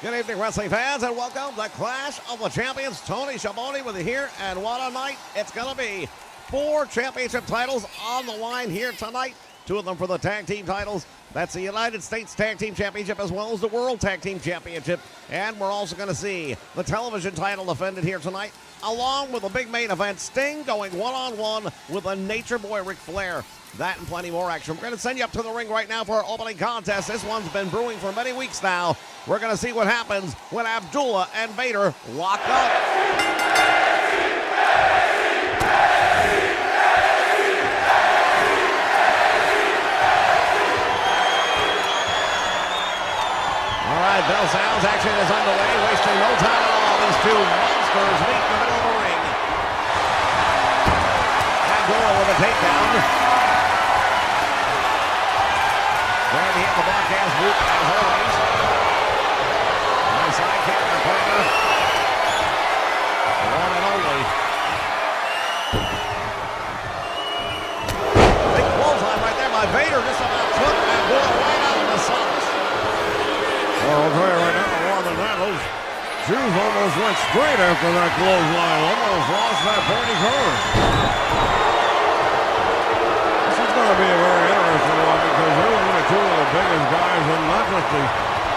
Good evening, wrestling fans, and welcome to Clash of the Champions. Tony Schiavone with you here, and what a night it's going to be. 4 championship titles on the line here tonight. 2 of them for the tag team titles. That's the United States Tag Team Championship as well as the World Tag Team Championship. And we're also going to see the television title defended here tonight, along with a big main event, Sting going one-on-one with the Nature Boy Ric Flair. That and plenty more action. We're going to send you up to the ring right now for our opening contest. This one's been brewing for many weeks now. We're going to see what happens when Abdullah and Vader lock up. All right, bell sounds. Action is underway. Wasting no time at all. These 2 monsters meet in the middle of the ring. Abdullah with a takedown. There he hit the broadcast group as always. Nice side kick in the corner. The one and only. Big clothesline right there by Vader. Just about took Abdullah right out of the socks. Well, I'll tell you right now, more than that, those shoes almost went straight after that clothesline. Almost lost that pointy curve. This is going to be a very interesting one because they're only 2 of the biggest guys in not just the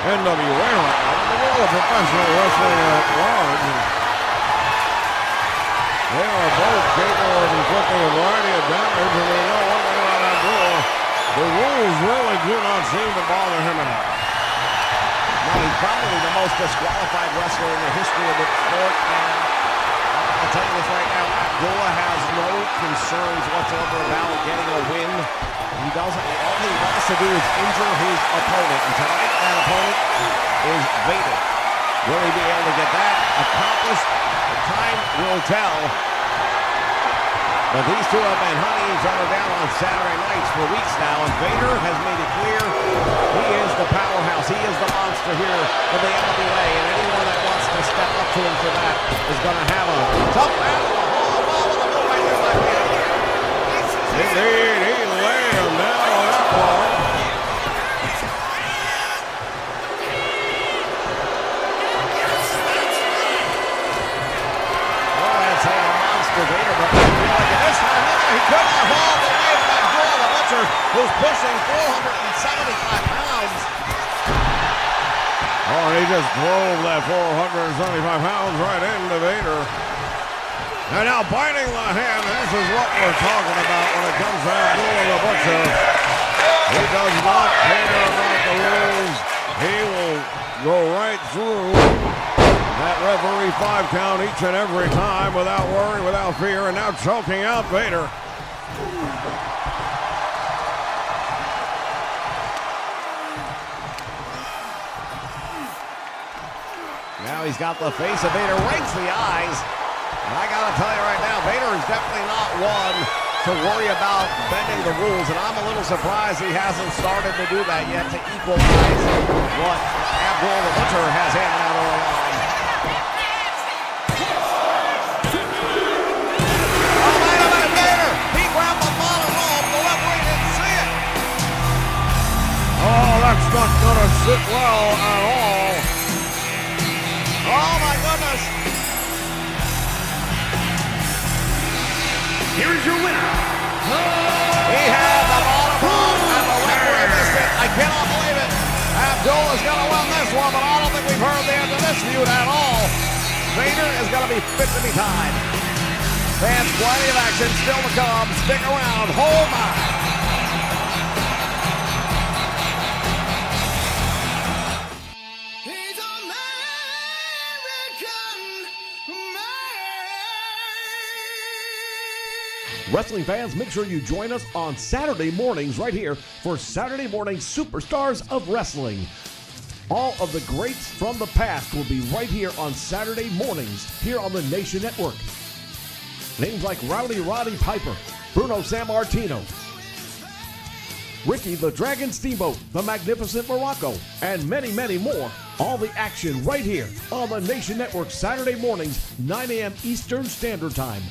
NWA right now, but the world of professional wrestling at large. They are both capable of inflicting a variety of damage, and we know one thing about Abdullah. The rules really do not seem to bother him at all. Now, he's probably the most disqualified wrestler in the history of the sport, and I'll tell you this right now, Abdullah has no concerns whatsoever about getting a win. He doesn't. All he wants to do is injure his opponent, and tonight that opponent is Vader. Will he be able to get that accomplished? Time will tell. But these 2 have been hunting each other down on Saturday nights for weeks now, and Vader has made it clear he is the powerhouse. He is the monster here for the NWA, and anyone that wants to step up to him for that is going to have a tough battle. Indeed, he laid him down on that one. Oh, that's a monster Vader, but I feel like this time he could have hauled away from Abdullah the Butcher, who's pushing 475 pounds. Oh, and he just drove that 475 pounds right into Vader. And now biting the hand, this is what we're talking about when it comes to Abdullah the Butcher. He does not care about the rules. He will go right through that referee 5 count each and every time without worry, without fear, and now choking out Vader. Now he's got the face of Vader, winks the eyes. And I got to tell you right now, Vader is definitely not one to worry about bending the rules, and I'm a little surprised he hasn't started to do that yet to equalize what Abdullah the Butcher has handed out early on. Oh, wait a minute, Vader! He grabbed the bottom rope, the referee didn't see it! Oh, that's not going to sit well at all. Oh, my goodness! Here's your winner. He had the bottom rope and the referee missed it. I cannot believe it. Abdullah's going to win this one, but I don't think we've heard the end of this feud at all. Vader is going to be fit to be tied. Fans, plenty of action still to come. Stick around. Hold on. Wrestling fans, make sure you join us on Saturday mornings right here for Saturday Morning Superstars of Wrestling. All of the greats from the past will be right here on Saturday mornings here on the Nation Network. Names like Rowdy Roddy Piper, Bruno Sammartino, Ricky the Dragon Steamboat, the Magnificent Morocco, and many, many more. All the action right here on the Nation Network Saturday mornings, 9 a.m. Eastern Standard Time.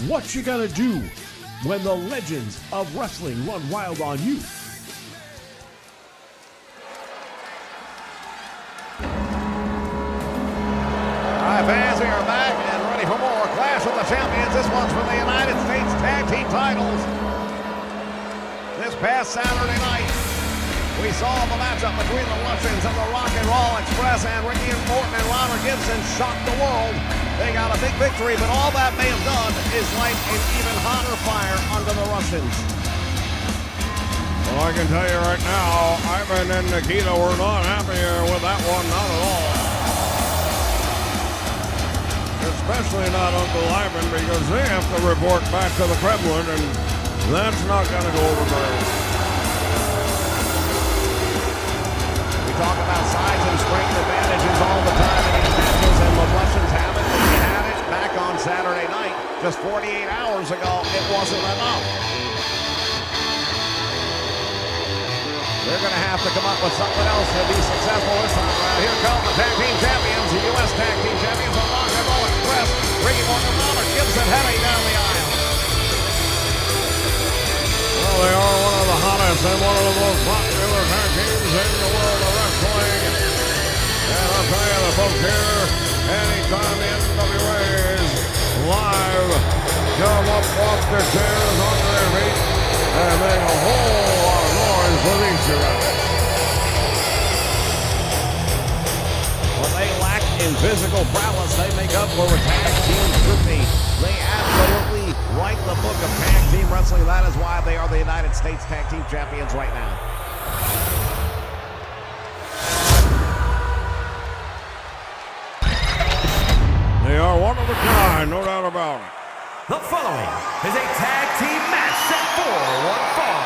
What you gonna do when the legends of wrestling run wild on you? All right, fans, we are back and ready for more Clash of the Champions. This one's for the United States Tag Team titles. This past Saturday night, we saw the matchup between the Russians and the Rock and Roll Express, and Ricky Morton and Robert Gibson shocked the world. They got a big victory, but all that may have done is light an even hotter fire under the Russians. Well, I can tell you right now, Ivan and Nikita were not happy with that one, not at all. Especially not Uncle Ivan, because they have to report back to the Kremlin, and that's not going to go over very well. We talk about size and strength advantages all the time in these matches, and the Russians have it. They had it back on Saturday night. Just 48 hours ago, it wasn't enough. They're going to have to come up with something else to be successful this time around. Here come the tag team champions, the U.S. tag team champions, the Rock and Roll Express. Ricky Morton, Robert Gibson heading down the aisle. Well, they are one of the hottest and one of the most popular tag teams in the world of wrestling. And I'll tell you, the folks here, anytime the NWA is live, come up off their chairs onto their feet and make a whole lot of noise for these two guys. What they lack in physical prowess, they make up for what tag teams should be. They absolutely write the book of tag team wrestling. That is why they are the United States Tag Team Champions right now. They are one of a kind, no doubt about it. The following is a tag team match set for one fall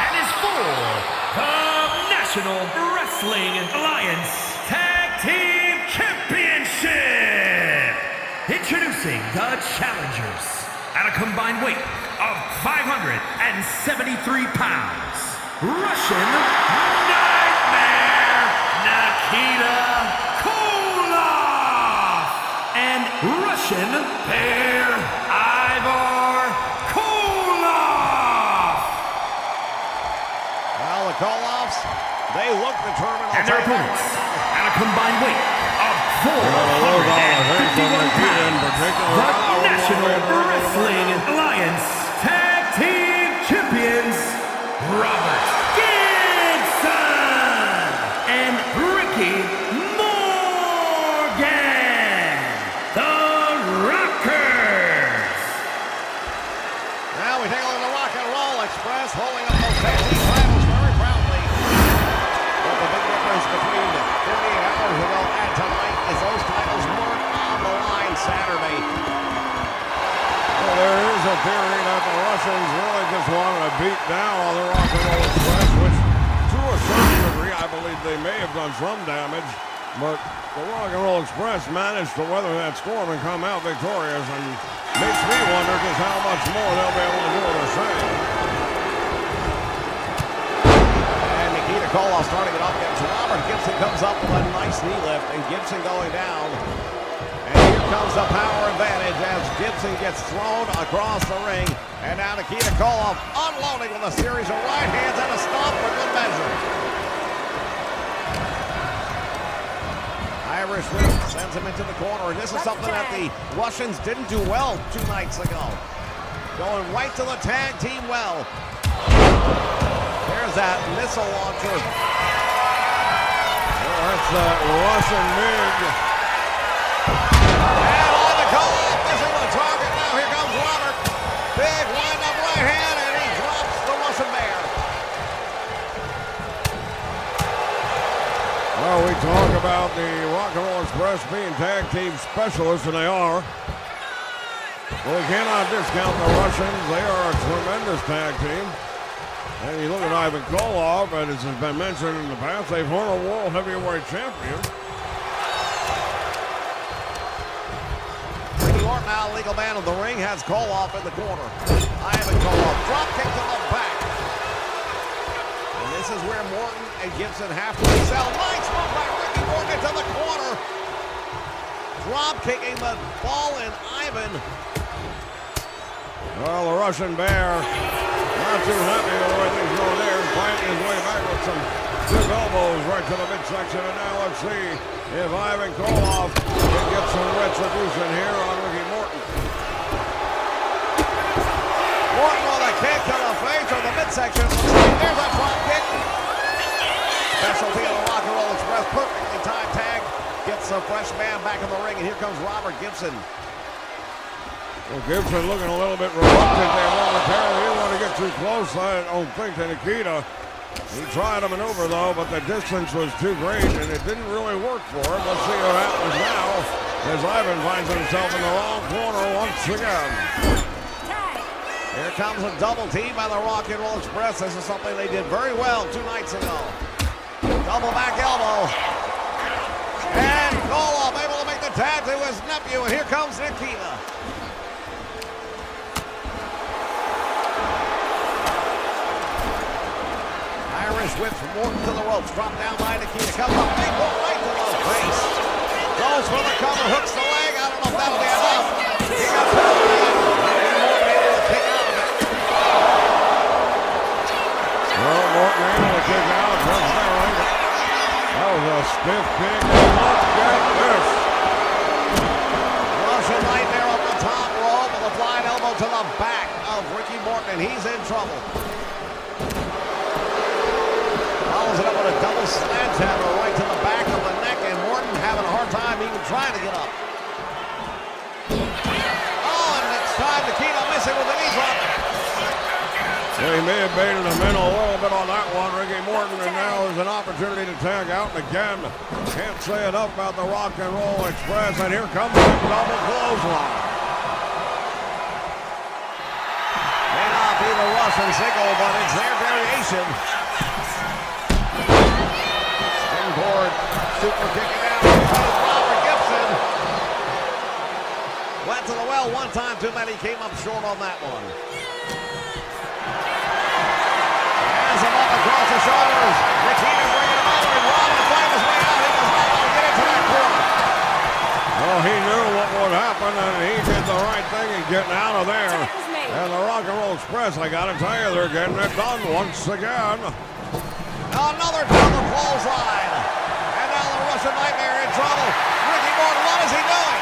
and is for the National Wrestling Alliance Tag Team Championship. Introducing the challengers at a combined weight of 573 pounds. Russian Nightmare Nikita Koloff and Russian Bear Ivar Koloff. Well, the Koloffs, they look determined. And their opponents at a combined weight of 451 pounds. The National Wrestling Alliance Tag Team Champions, Robert Gibson and Ricky Morgan, the Rockers. Now we take a look at the Rock and Roll Express holding up those tag team titles very proudly. But the big difference between 48 hours ago and tonight is those titles weren't on the line Saturday. Well, there is a theory that the Russians really just wanted to beat down on the Rock and Roll Express, which to a certain degree I believe they may have done some damage, but the Rock and Roll Express managed to weather that storm and come out victorious, and makes me wonder just how much more they'll be able to do the same. And Nikita Koloff starting it off against Robert Gibson comes up with a nice knee lift, and Gibson going down. And here comes the power advantage as Gibson gets thrown across the ring. And now Nikita Koloff unloading with a series of right hands and a stomp for good measure. Irish whip sends him into the corner. And this is something that the Russians didn't do well 2 nights ago. Going right to the tag team well. There's that missile launcher. Well, that's that Russian MiG. And on the Koloff, missing the target. Now here comes Robert. Big wind-up right hand, and he drops the Russian Bear. Well, we talk about the Rock and Roll Express being tag team specialists, and they are. Well, we cannot discount the Russians. They are a tremendous tag team. And you look at Ivan Koloff, and as has been mentioned in the past, they've won a World Heavyweight Champion. Ricky Morton, now legal man of the ring, has Koloff in the corner. Ivan Koloff, drop kick to the back. And this is where Morton and Gibson have to excel. Nice move by Ricky Morton to the corner. Drop kicking the ball in Ivan. Well, the Russian Bear, not too happy with the way things go there, fighting his way back with some good elbows right to the midsection. And now let's see if Ivan Koloff can get some retribution here on Ricky Morton. Morton with a kick to the face or the midsection. Looks like there's a drop kick. Specialty of the Rock and Roll Express. Perfectly timed tag. Gets a fresh man back in the ring, and here comes Robert Gibson. Well, Gibson looking a little bit reluctant there momentarily. He didn't want to get too close, I don't think, to Nikita. He tried to maneuver, though, but the distance was too great, and it didn't really work for him. Let's see what happens now as Ivan finds himself in the wrong corner once again. Here comes a double team by the Rock and Roll Express. This is something they did very well 2 nights ago. Double back elbow. And Koloff able to make the tag to his nephew, and here comes Nikita. Irish whip from Morton to the ropes. Drop down by Nikita. Comes up, big hook right to the face. Goes for the cover, hooks the leg. I don't know if that'll be enough. He got put on the leg. Morton able to kick out of it. Well, Morton able to kick out. Touchdown. That was a stiff kick. Look at this. Russian Nightmare up the top rope with a flying elbow to the back of Ricky Morton, and he's in trouble. Follows it up with a double sledgehammer right to the back of the neck, and Morton having a hard time even trying to get up. Oh, and it's time Nikita missing with the knee drop. Well, he may have baited him in a little bit on that one, Ricky Morton, and now there's an opportunity to tag out. And again, can't say enough about the Rock and Roll Express, and here comes the double clothesline. May not be the Russian single, but it's their variation. Springboard, super kicking out. Here comes Robert Gibson. Went to the well one time too many, came up short on that one. Has him up across the shoulders. Nikita bringing him over, and Robert fighting his way out. He does not want to get into that corner. Well, he knew what would happen, and he did the right thing in getting out of there. And the Rock and Roll Express, I gotta tell you, they're getting it done once again. Another double clothesline. And now the Russian Nightmare in trouble. Ricky Morton, what is he doing?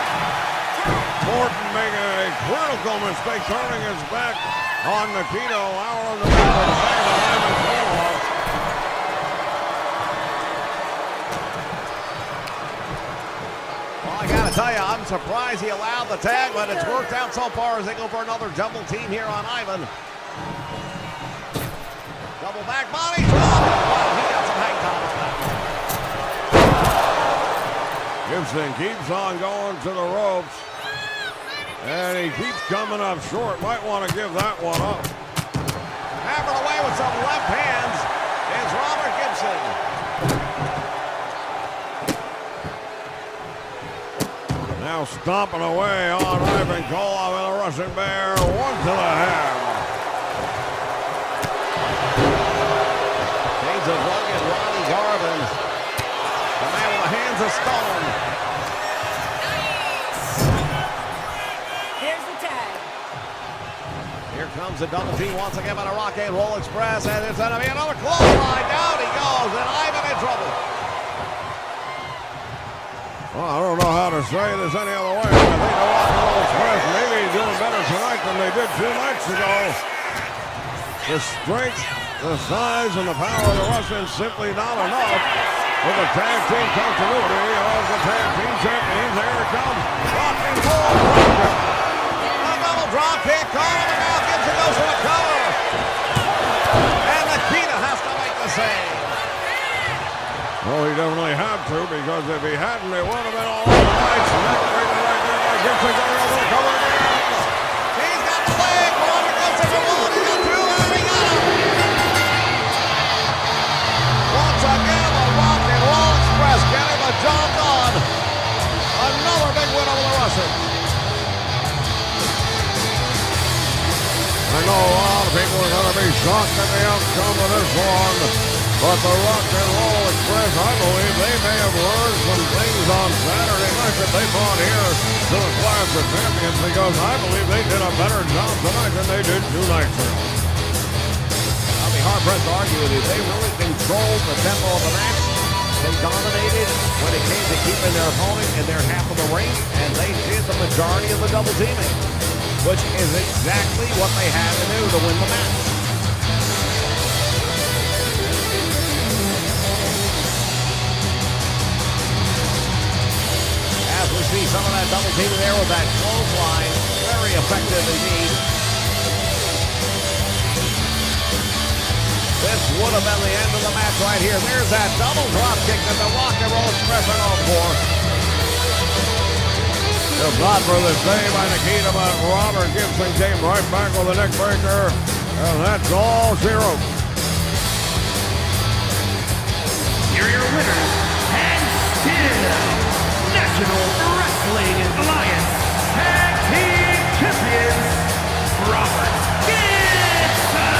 Morton making a critical mistake, turning his back on Nikita, allowing him to make the tag on Ivan Koloff. Well, I gotta tell you, I'm surprised he allowed the tag, but it's worked out so far as they go for another double team here on Ivan. Double back body drop. Wow, he got some hang time on that one. Gibson keeps on going to the ropes. And he keeps coming up short. Might want to give that one up. Hammered away with some left hands is Robert Gibson. Now stomping away on Ivan Koloff with a Russian Bear. One to the head. Shades of rugged Ronnie Garvin. The man with the hands of stone. Here comes the double team once again by the Rock and Roll Express, and it's going to be another clothesline. Down he goes, and Ivan in trouble. Well, I don't know how to say this any other way. I think the Rock and Roll Express may be doing better tonight than they did 2 nights ago. The strength, the size, and the power of the Russians simply not enough for the tag team continuity of the tag team champions. Here it comes. Rock and Roll. A double drop kick, calling him out. Gibson goes for the cover. And Nikita has to make the save. Well, he definitely had to, because if he hadn't, it would have been all over the night. Neck breaker right there by Gibson, going over the cover again. He's got the leg. Robert Gibson for 1. He got 2, and he got him. Once again, the Rock and Roll Express getting the job done. Another big win over the Russians. I know a lot of people are going to be shocked at the outcome of this one, but the Rock and Roll Express Express, I believe they may have learned some things on Saturday night that they brought here to the Clash of Champions, because I believe they did a better job tonight than they did 2 nights ago. I'll be hard-pressed to argue with you. They really controlled the tempo of the match. They dominated when it came to keeping their opponent in their half of the ring, and they did the majority of the double teaming, which is exactly what they had to do to win the match. As we see some of that double teaming there with that clothesline, very effective indeed. This would have been the end of the match right here. There's that double drop kick that the Rock and Roll Express are known for. If not for the save by Nikita, but Robert Gibson came right back with a neck breaker, and that's all she wrote. Here are your winners, and still National Wrestling Alliance Tag Team Champions, Robert Gibson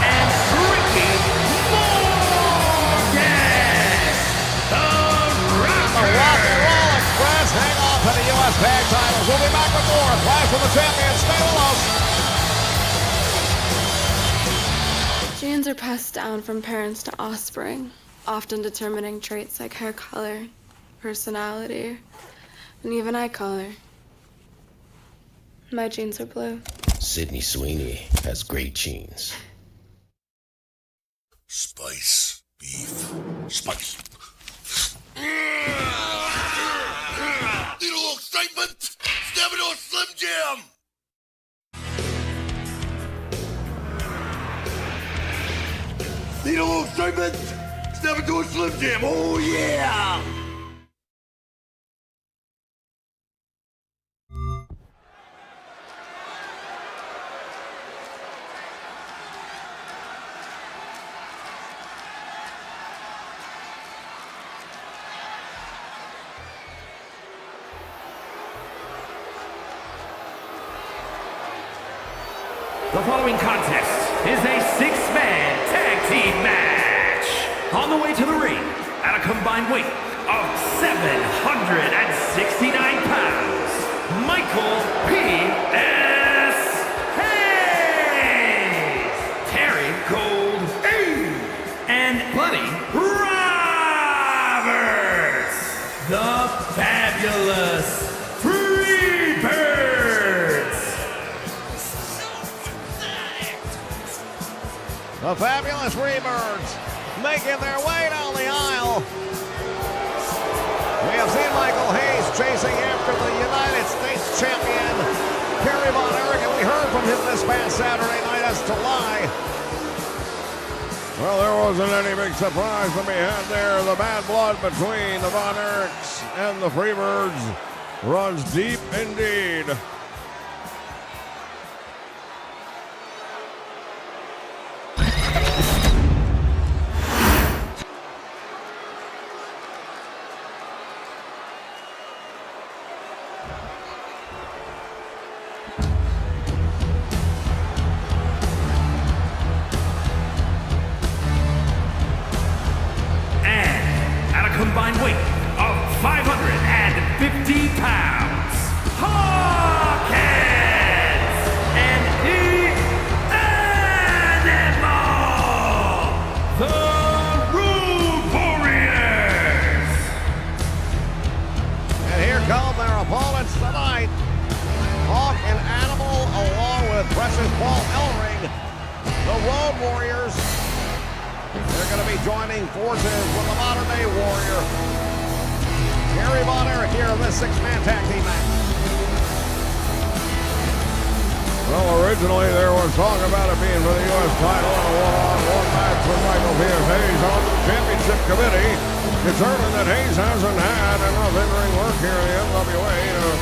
and Ricky Morgan. The The Rock and Roll Express hang on to the U.S. Tag titles. We'll be back with more Clash of the Champions. Stay with us. Genes are passed down from parents to offspring, often determining traits like hair color, personality, and even eye color. My genes are blue. Sydney Sweeney has great genes. Spice. Beef. Spice. Little excitement. Step into a Slim Jim. Need a little excitement? Step into a Slim Jim. Oh, yeah. The following contest is a 6-man tag team match. On the way to the ring, at a combined weight of 769 pounds, Michael P.S. Hayes, Terry Gold and Buddy Roberts, the fabulous The fabulous Rebirds making their way down the aisle. We have seen Michael Hayes chasing after the United States champion, Kerry Von Erich, and we heard from him this past Saturday night as to why. Well, there wasn't any big surprise to be had there. The bad blood between the Von Erichs and the Freebirds runs deep indeed. Combined weight of 550 pounds, Hawkins and the Animal, the Road Warriors. And here come their opponents tonight, Hawk and Animal, along with Precious Paul Ellering, the Road Warriors. They're going to be joining forces with the modern-day Warrior, Kerry Von Erich, here in this 6-man tag team match. Well, originally there was talk about it being for the U.S. title and a one-on-one match with Michael P.S. Hayes on the championship committee, determined that Hayes hasn't had enough in-ring work here in the NWA to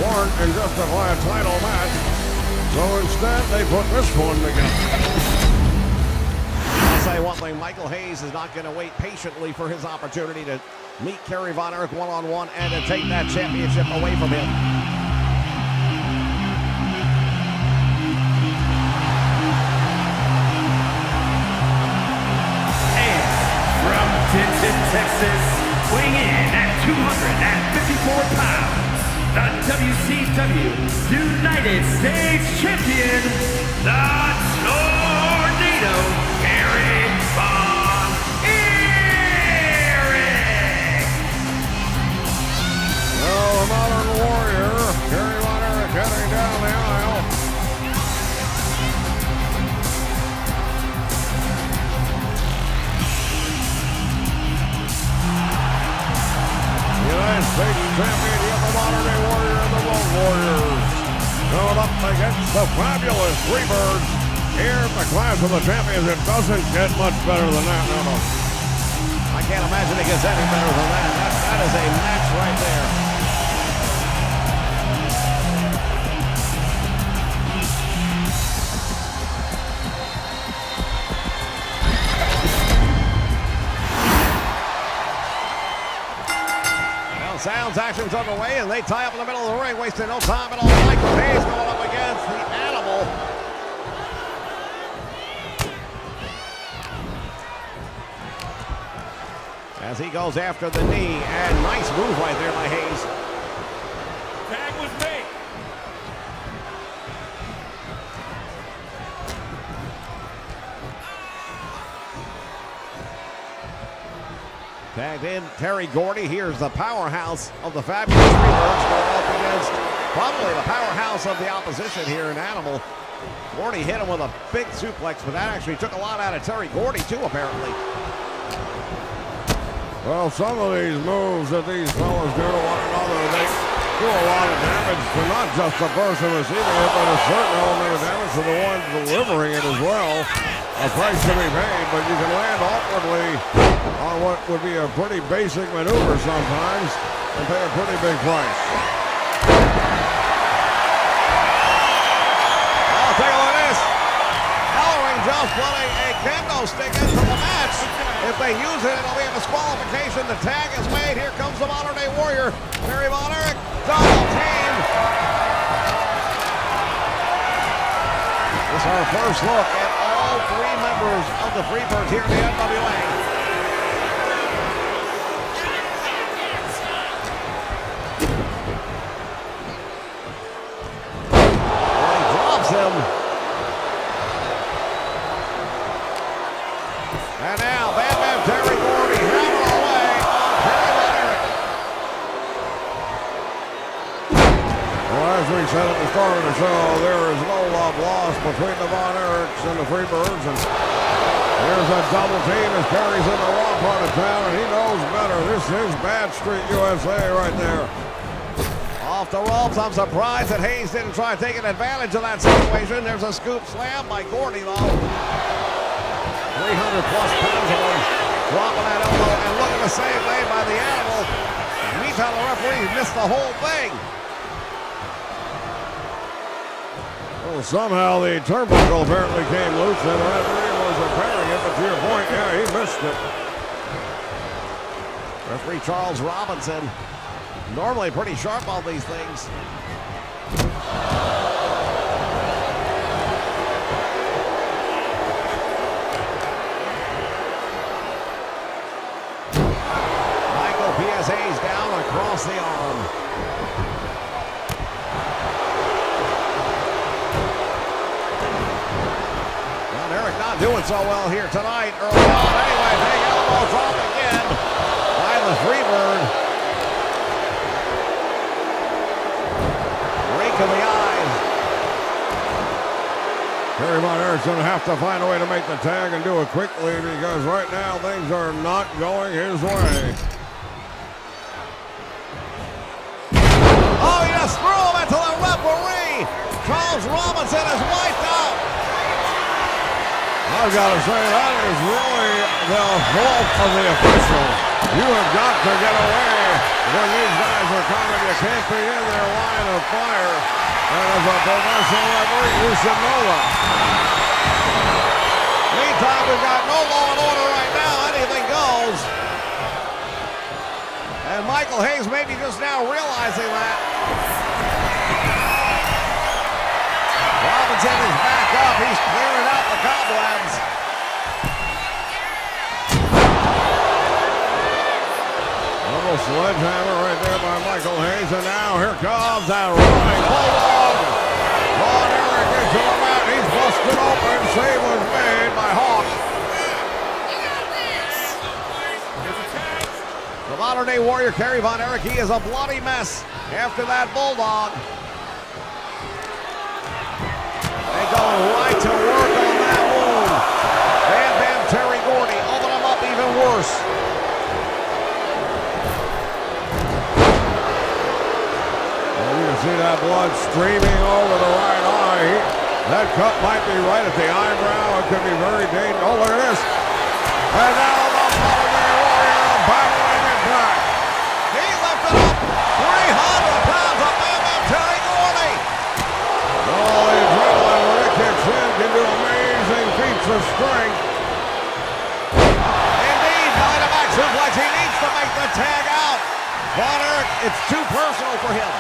warrant and justify a title match. So instead, they put this one together. I'll say one thing, Michael Hayes is not going to wait patiently for his opportunity to meet Kerry Von Erich one-on-one and to take that championship away from him. And from Texas, weighing in at 254 pounds, the WCW United States Champion, the Tornado, Gary Von Erich. Well, the Modern Warrior, Gary Von Erich, heading down the aisle. United States Champion, you have the Modern Day Warrior and the Road Warriors. Going up against the fabulous Freebirds. Here at the Clash of the Champions, it doesn't get much better than that. No. I can't imagine it gets any better than that. That is a match right there. Well, Sounds action's underway, and they tie up in the middle of the ring, wasting no time at all. Michael Hayes going up against the Animal. As he goes after the knee, and nice move right there by Hayes. Tag was made. Tagged in Terry Gordy. Here's the powerhouse of the fabulous Freebirds going up against probably the powerhouse of the opposition here in Animal. Gordy hit him with a big suplex, but that actually took a lot out of Terry Gordy too, apparently. Well, some of these moves that these fellas do to one another, they do a lot of damage to not just the person receiving it, but a certain element of damage to the one delivering it as well. A price to be paid, but you can land awkwardly on what would be a pretty basic maneuver sometimes and pay a pretty big price. Oh, take a look at this. Ellering just putting a kendo stick into the match. If they use it, it'll be a disqualification. The tag is made. Here comes the Modern Day Warrior, Gary Von Erich, double team. This is our first look at all three members of the Freebirds here in the NWA. Well, he drops him. And now, Bad Man Terry Gordy hammer away on Gary Von Erich. Well, as we said at the start of the show, there is no love lost between the Von Erichs and the Freebirds. And here's a double team as Terry's in the wrong part of town, and he knows better. This is Bad Street USA right there. Off the ropes. I'm surprised that Hayes didn't try taking advantage of that situation. There's a scoop slam by Gordy, though. 300 plus pounds of him dropping that elbow, and look at the save made by the Animal. Meantime, the referee missed the whole thing. Well, somehow the turnbuckle apparently came loose, and the referee was repairing it, but to your point, yeah, he missed it. Referee Charles Robinson, normally pretty sharp on these things. Hayes down across the arm. Von Erich not doing so well here tonight early on. Anyway, big elbow drop again by the Freebird. Rake in the eyes. Gary Von Erich's going to have to find a way to make the tag and do it quickly because right now things are not going his way. Oh, he just threw him into the referee. Charles Robinson is wiped out. I've got to say, that is really the fault of the official. You have got to get away when these guys are coming. You can't be in their line of fire. And as a professional referee, you should know that. Meantime, we've got no law and order right now. Anything goes. And Michael Hayes maybe just now realizing that. Robinson is back up. He's clearing out the cobwebs. sledgehammer right there by Michael Hayes. And now here comes that running bulldog. Von Erich into the mat. He's busted open. Save was made by Hawk. The modern-day warrior, Kerry Von Erich, he is a bloody mess after that bulldog. They go right to work on that wound. Bam Bam Terry Gordy open him up even worse. And you can see that blood streaming over the right eye. That cut might be right at the eyebrow. It could be very dangerous. Oh, look at this. And now the modern-day warrior battling it back. He lifted up 300 pounds of Bam Bam Terry Gordy. Oh, the adrenaline when it kicks in can do amazing feats of strength. Indeed, behind-the-back suplex. He needs to make the tag out. Von Erich, it's too personal for him.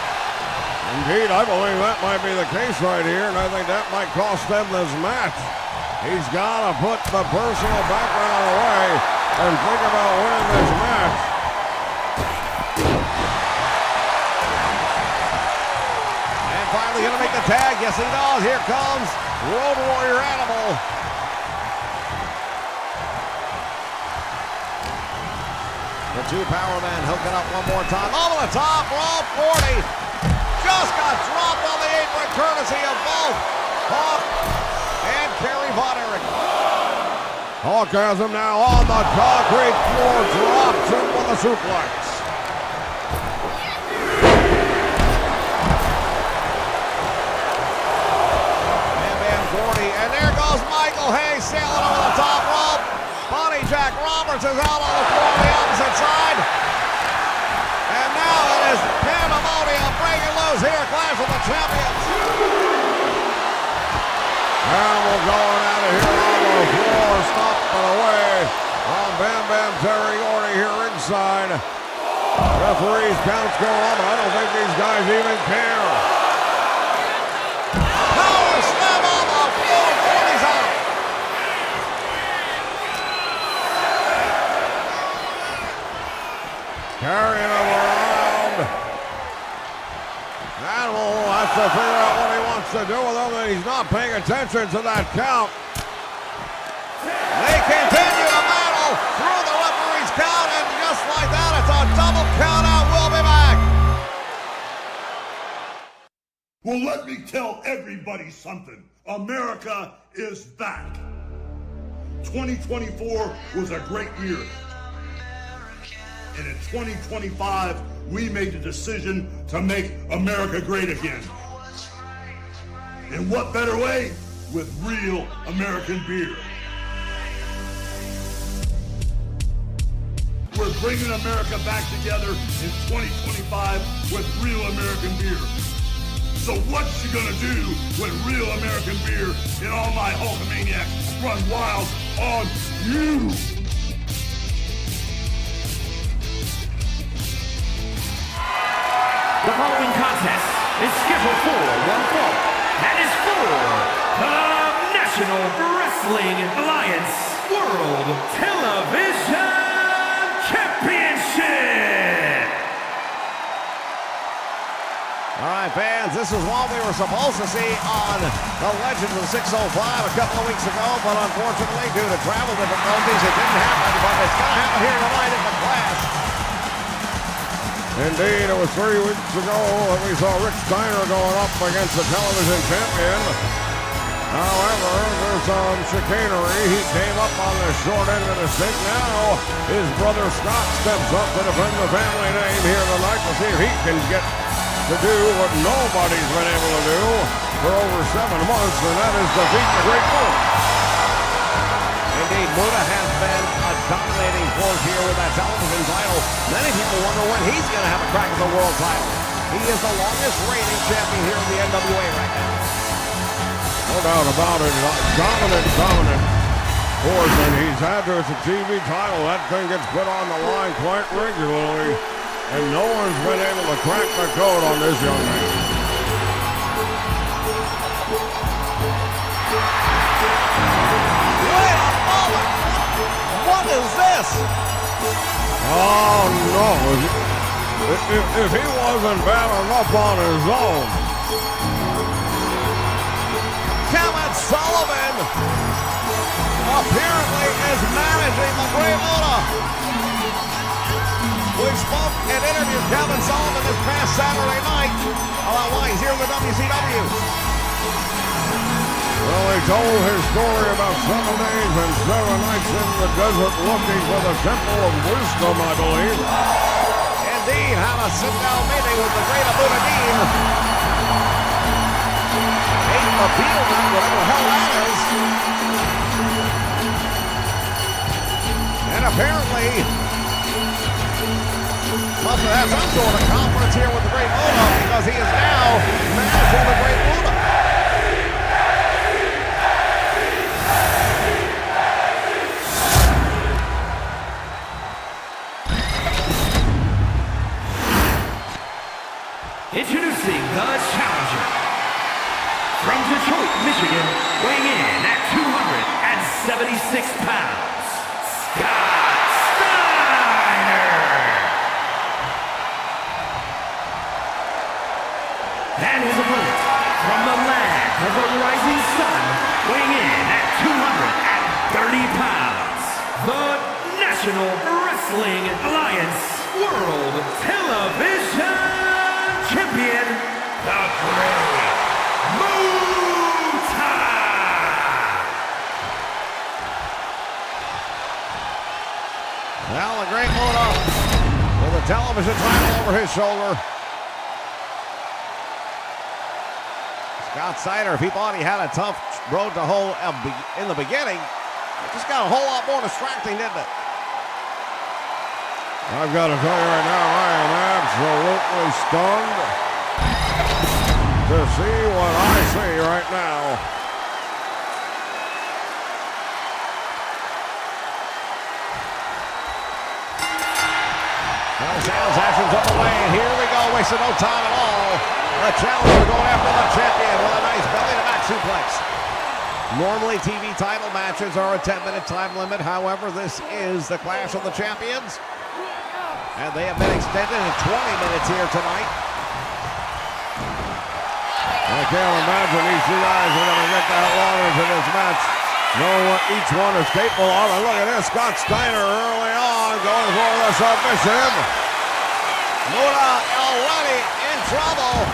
Indeed, I believe that might be the case right here, and I think that might cost them this match. He's got to put the personal background away and think about winning this match. And finally going to make the tag. Yes, he does. Here comes Road Warrior Animal. The two power men hooking up one more time. Over the top rope, Gordy just got dropped on the apron, courtesy of both Hawk and Kerry Von Erich. Hawk has him now on the concrete floor, drops him with a suplex. Bam Bam Gordy, and there goes Michael Hayes sailing over the top rope. Bonnie Jack Roberts is out on the floor on the opposite side. And now it is pandemonium breaking loose here, Clash of the Champions. Animal going at it here on the floor, stomping away on Bam Bam Terry Gordy here inside. Referee's counts go on, but I don't think these guys even care. Power slam on the floor, Gordy's out. Carrying him around. Animal has to figure out what he wants to do with him, and he's not paying attention to that count. They continue to battle through the referee's count, and just like that, it's a double count out. We'll be back. Well, let me tell everybody something. America is back. 2024 was a great year. And in 2025, we made the decision to make America great again. And what better way? With real American beer. We're bringing America back together in 2025 with real American beer. So what you gonna do when real American beer and all my Hulkamaniacs run wild on you? The following contest is scheduled for one fall and is for the National Wrestling Alliance World Television Championship! All right, fans, this is what we were supposed to see on the Legends of 605 a couple of weeks ago, but unfortunately, due to travel difficulties, it didn't happen, but it's going to happen here tonight in the Clash. Indeed, it was 3 weeks ago that we saw Rick Steiner going up against the television champion. However, there's some chicanery. He came up on the short end of the stick. Now, his brother Scott steps up to defend the family name here tonight to see if he can get to do what nobody's been able to do for over 7 months, and that is defeat the Great Muta. Indeed, Muta has been a dominating force here with that television title. Many people wonder when he's going to have a crack at the world title. He is the longest reigning champion here in the NWA right now. No doubt about it. Dominant force, and he's had to. It's a TV title. That thing gets put on the line quite regularly, and no one's been able to crack the code on this young man. Wait a moment! What is this? Oh no! If he wasn't bad enough on his own. Kevin Sullivan apparently is managing the Great Muta. We spoke and interviewed Kevin Sullivan this past Saturday night about why he's here in the WCW. Well, he told his story about 7 days and 7 nights in the desert looking for the Temple of Wisdom, I believe. Indeed, had a sit-down meeting with the Great Muta Dean. Ate the beetle nut, whatever the hell that is. And apparently must have had some sort of conference here with the Great Muta because he is now managing the Great Muta. Introducing the challenger. From Detroit, Michigan, weighing in at 276 pounds, Scott Steiner. And his opponent, from the land of the rising sun, weighing in at 230 pounds, the National Wrestling Alliance World Television Champion, the Great Muta! Now the Great Muta with a television title over his shoulder. Scott Steiner, if he thought he had a tough road to hoe in the beginning, it just got a whole lot more distracting, didn't it? I've got to tell you right now, I am absolutely stunned to see what I see right now. Well, sales action's underway, and here we go, wasting no time at all. The challenger going after the champion with a nice belly-to-back suplex. Normally, TV title matches are a 10-minute time limit. However, this is the Clash of the Champions. And they have been extended to 20 minutes here tonight. I can't imagine these two guys are going to get that long into this match, knowing what each one is capable of. And look at this, Scott Steiner early on going for the submission. Muta already in trouble.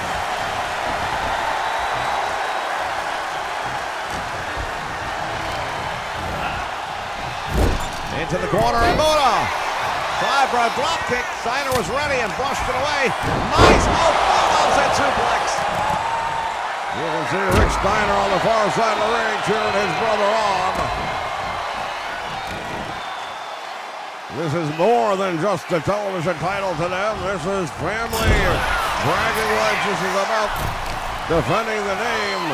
Into the corner, and Muta. Tried for a drop kick. Steiner was ready and brushed it away. Nice bulldoze and suplex. You can see Rick Steiner on the far side of the ring cheering his brother on. This is more than just a television title to them. This is family bragging rights. This is about defending the name.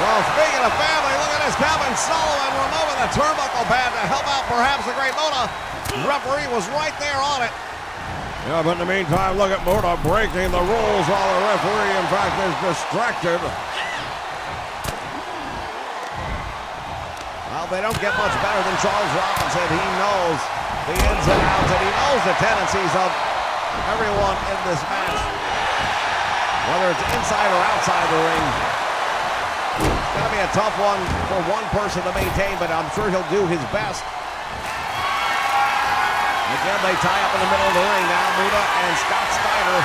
Well, speaking of family, look at this. Kevin Sullivan removing the turnbuckle pad to help out perhaps the Great Muta. The referee was right there on it. Yeah, but in the meantime, look at Muta breaking the rules while the referee, in fact, is distracted. Well, they don't get much better than Charles Robinson. He knows the ins and outs, and he knows the tendencies of everyone in this match, whether it's inside or outside the ring. It's going to be a tough one for one person to maintain, but I'm sure he'll do his best. Again, they tie up in the middle of the ring now, Muta and Scott Steiner.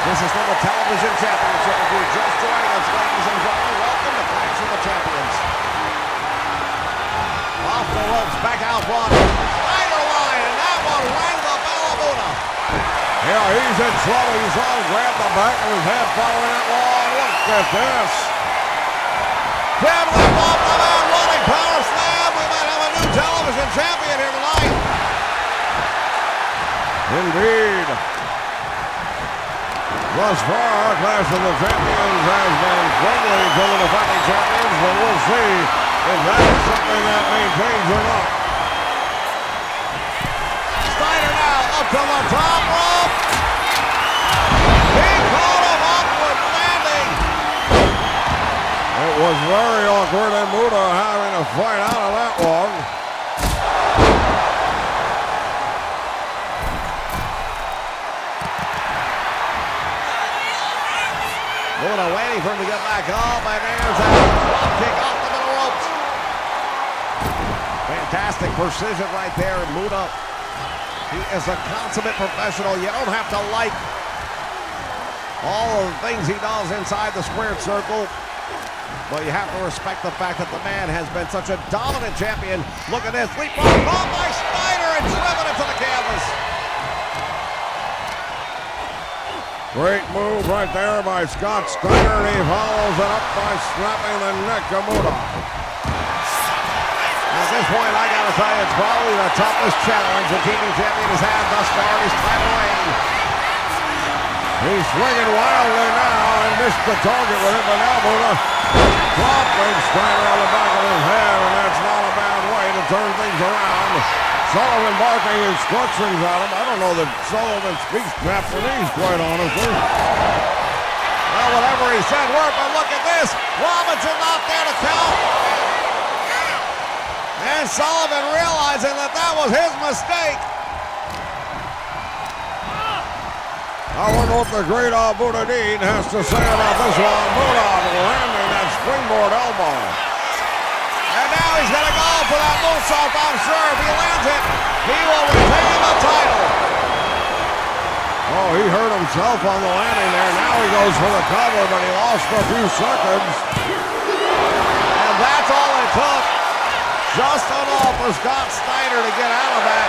This is for the television championship. If you're just joining us, ladies and gentlemen, welcome to Clash of the Champions. Off the ropes, back out front. Steiner line, and that one rang the bell of Muta. Yeah, he's in trouble. You saw him grab the back of his head following that wall. Look at this. Family off the man, running power slam. We might have a new television champion here tonight. Indeed. Thus far, Clash of the Champions has been friendly to the defending champions, but we'll see if that is something that maintains or not. Steiner now up to the top rope. He caught him awkward landing. It was very awkward, and Muta having to fight out of that one. Muta waiting for him to get back up, and there's that drop kick off the middle ropes. Fantastic precision right there, Muta. He is a consummate professional. You don't have to like all of the things he does inside the squared circle, but you have to respect the fact that the man has been such a dominant champion. Look at this, leapfrog caught by Steiner and driven into the canvas. Great move right there by Scott Steiner, and he follows it up by snapping the neck of Muta. At this point, I gotta tell you, it's probably the toughest challenge the TV champion has had thus far in his title reign. He's swinging wildly now and missed the target with it, but now Muta dropping Steiner on the back of his head, and that's not a bad way to turn things around. Sullivan barking instructions at him. I don't know that Sullivan speaks Japanese, quite honestly. Well, whatever he said worked, but look at this. Robinson not there to count. And Sullivan realizing that that was his mistake. I wonder what the great Abu Dhabi has to say about this one. Muta landing that springboard elbow. And now he's going to go for that moonsault. I'm sure if he lands it, he will retain the title. Oh, he hurt himself on the landing there. Now he goes for the cover, but he lost a few seconds. And that's all it took. Just enough for Scott Steiner to get out of that.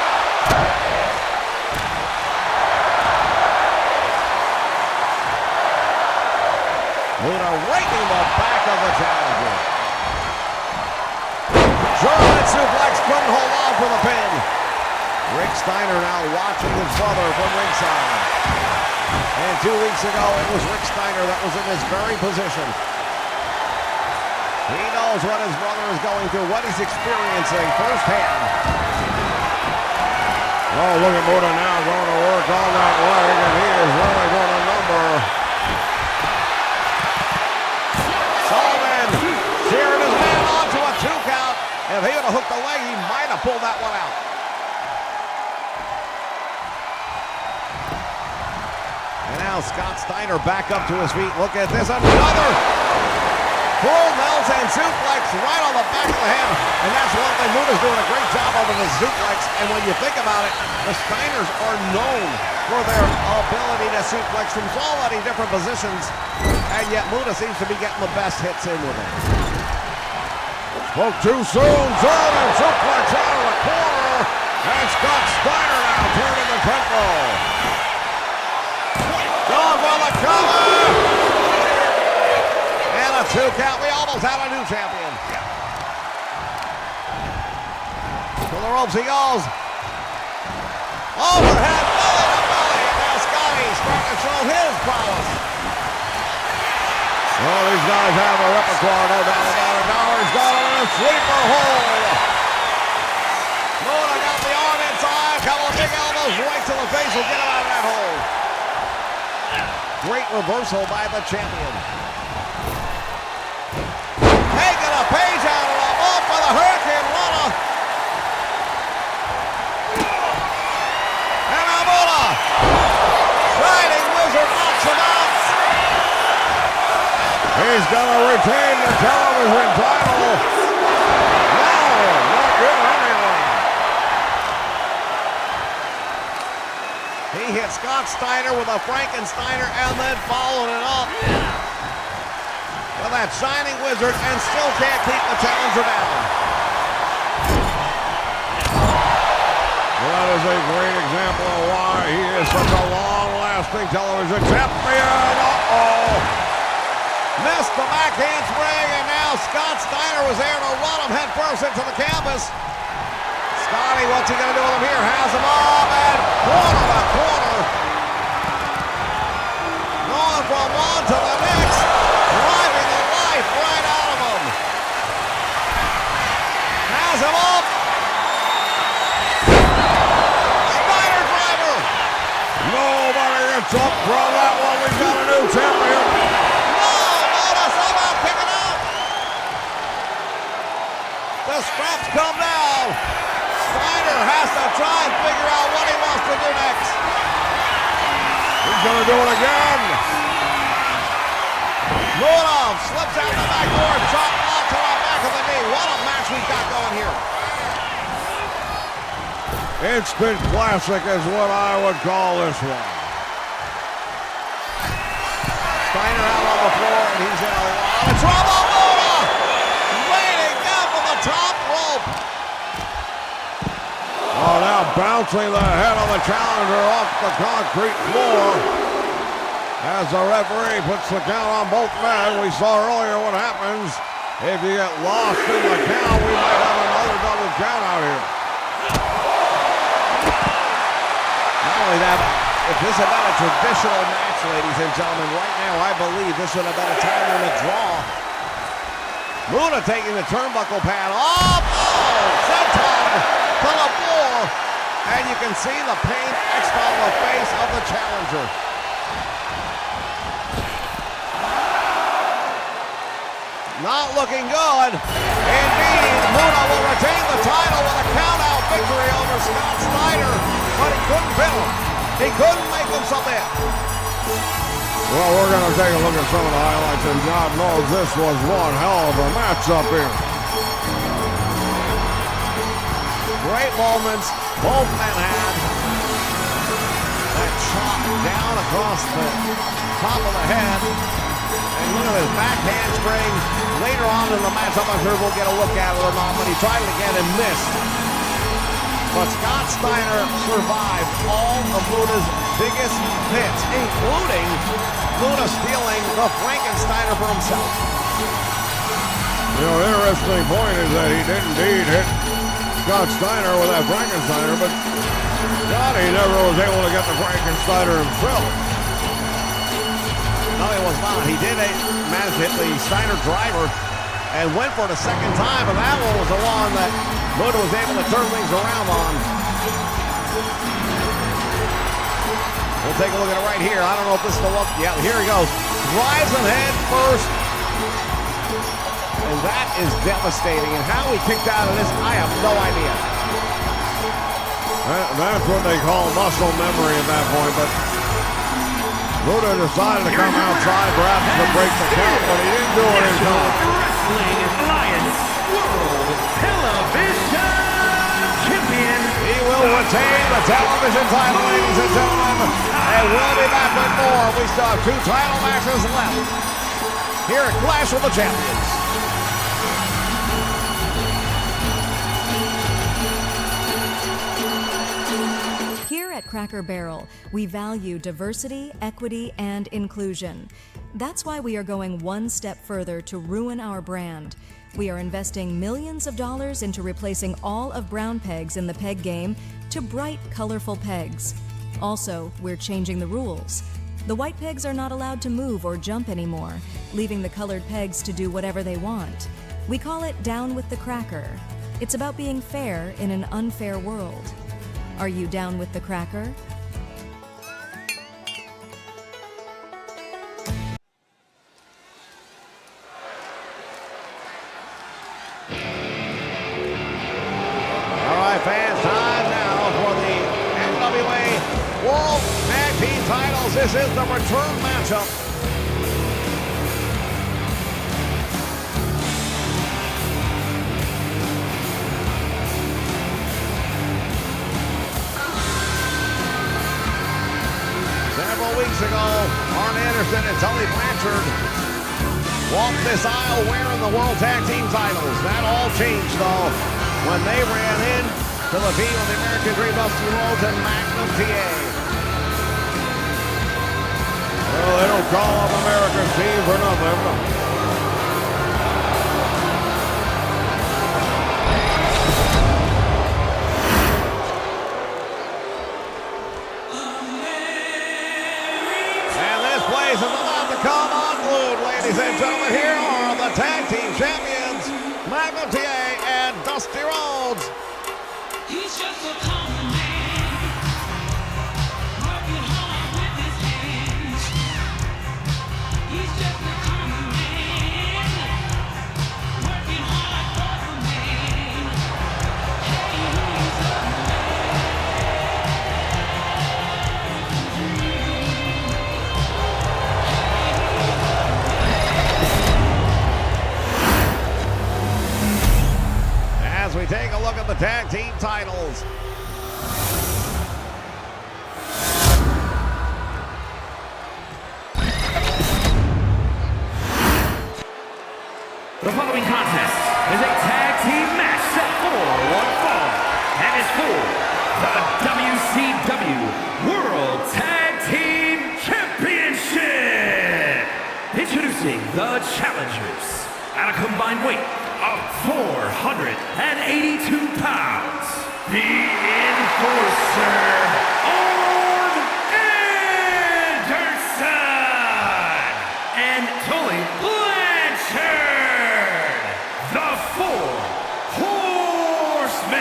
Muta raking the back of the challenger. German suplex couldn't hold on for the pin. Rick Steiner now watching his brother from ringside. And 2 weeks ago, it was Rick Steiner that was in this very position. He knows what his brother is going through, what he's experiencing firsthand. Oh, look at Muta now going to work on that leg, and he is really going to number. Sullivan cheering his man onto a 2 count. If he would have hooked the leg, he might have pulled that one out. And now Scott Steiner back up to his feet. Look at this, another full Nelson suplex right on the back of the head. And that's one thing, Muta's doing a great job of the suplex. And when you think about it, the Steiners are known for their ability to suplex from so many different positions. And yet Muta seems to be getting the best hits in with it. Spoke too soon. Sullivan suplex out of the corner. And Scott Steiner now turning the tempo. Going for the cover. And a 2 count. We almost have a new champion. To the ropes he goes. Overhead, belly to belly. And now Scotty's starting to show his prowess. Well, these guys have a repertoire, no doubt about it. Now he's got him in a sleeper hold. Muta got the arm inside. Couple of big elbows right to the face will get him out of that hole. Great reversal by the champion. Taking a page out of him. Off for the Hurricane Rana. And now Muta. Shining Wizard knocks him out. He's going to retain the television title. No, not good anyway. He hit Scott Steiner with a Frankensteiner and then followed it up with that Shining Wizard and still can't keep the challenger down. Well, that is a great example of why he is such a long-lasting television champion. Uh-oh. Missed the back handspring, and now Scott Steiner was there to run him head first into the canvas. Scotty, what's he going to do with him here? Has him up and corner to corner. Going from one to the next, driving the life right out of him. Has him up. Steiner driver. Nobody gets up from that one. We've got a new champion. The straps come down. Steiner has to try and figure out what he wants to do next. He's going to do it again. Luna slips out the back door, chop block to the back of the knee. What a match we've got going here. Instant classic is what I would call this one. Steiner out on the floor, and he's in a lot of trouble. Luna waiting down from the top rope. Oh, now bouncing the head of the challenger off the concrete floor. As the referee puts the count on both men. We saw earlier what happens if you get lost in the count. We might have another double count out here. Not only that, if this had been a traditional match, ladies and gentlemen, right now I believe this would have been a time limit draw. Luna taking the turnbuckle pad off. Oh, senton to the floor. And you can see the pain etched on the face of the challenger. Not looking good. Indeed, Luna will retain the title with a count-out victory over Scott Steiner, but he couldn't pin him. He couldn't make him submit. Well, we're going to take a look at some of the highlights, and God knows this was one hell of a match up here. Great moments both men had. That chop down across the top of the head. And look at his back handspring. Later on in the match, I'm not sure if we'll get a look at it or not, but he tried it again and missed. But Scott Steiner survived all of Luna's biggest hits, including Luna stealing the Frankensteiner for himself. You know, the interesting point is that he did indeed hit Scott Steiner with that Frankensteiner, but Scotty never was able to get the Frankensteiner himself. No, he was not. He did manage to hit the Steiner driver and went for it a second time, and that one was the one that Luna was able to turn things around on. We'll take a look at it right here. I don't know if this is the one. Yeah, here he goes. Drives him head first. And that is devastating. And how he kicked out of this, I have no idea. That's what they call muscle memory at that point, but Luna decided to come outside perhaps to break the count, but he didn't do it in time. Wrestling Alliance World Television Champion. He will retain the television title, ladies and gentlemen. And we'll be back with more. We still have 2 title matches left here at Clash of the Champions. Here at Cracker Barrel, we value diversity, equity, and inclusion. That's why we are going one step further to ruin our brand. We are investing millions of dollars into replacing all of brown pegs in the peg game to bright, colorful pegs. Also, we're changing the rules. The white pegs are not allowed to move or jump anymore, leaving the colored pegs to do whatever they want. We call it Down with the Cracker. It's about being fair in an unfair world. Are you down with the cracker? All right, fans, time now for the NWA World Tag Team titles. This is the return matchup. Several weeks ago, Arn Anderson and Tully Blanchard walked this aisle wearing the World Tag Team titles. That all changed, though, when they ran in to the team of the American Dream, Dusty Rhodes and Magnum TA. Well, they don't call up America's team for nothing. Is about to come unglued, ladies and gentlemen. Here are the tag team champions, Magnum TA and Dusty Rhodes. He's just a common man, working hard with his hands. He's just a common man, working hard for the man. Hey, he's a man. titles. The following contest is a tag team match set for one fall and is for the WCW World Tag Team Championship. Introducing the challengers at a combined weight of 482 pounds. The Enforcer, Arn Anderson, and Tully Blanchard, the Four Horsemen.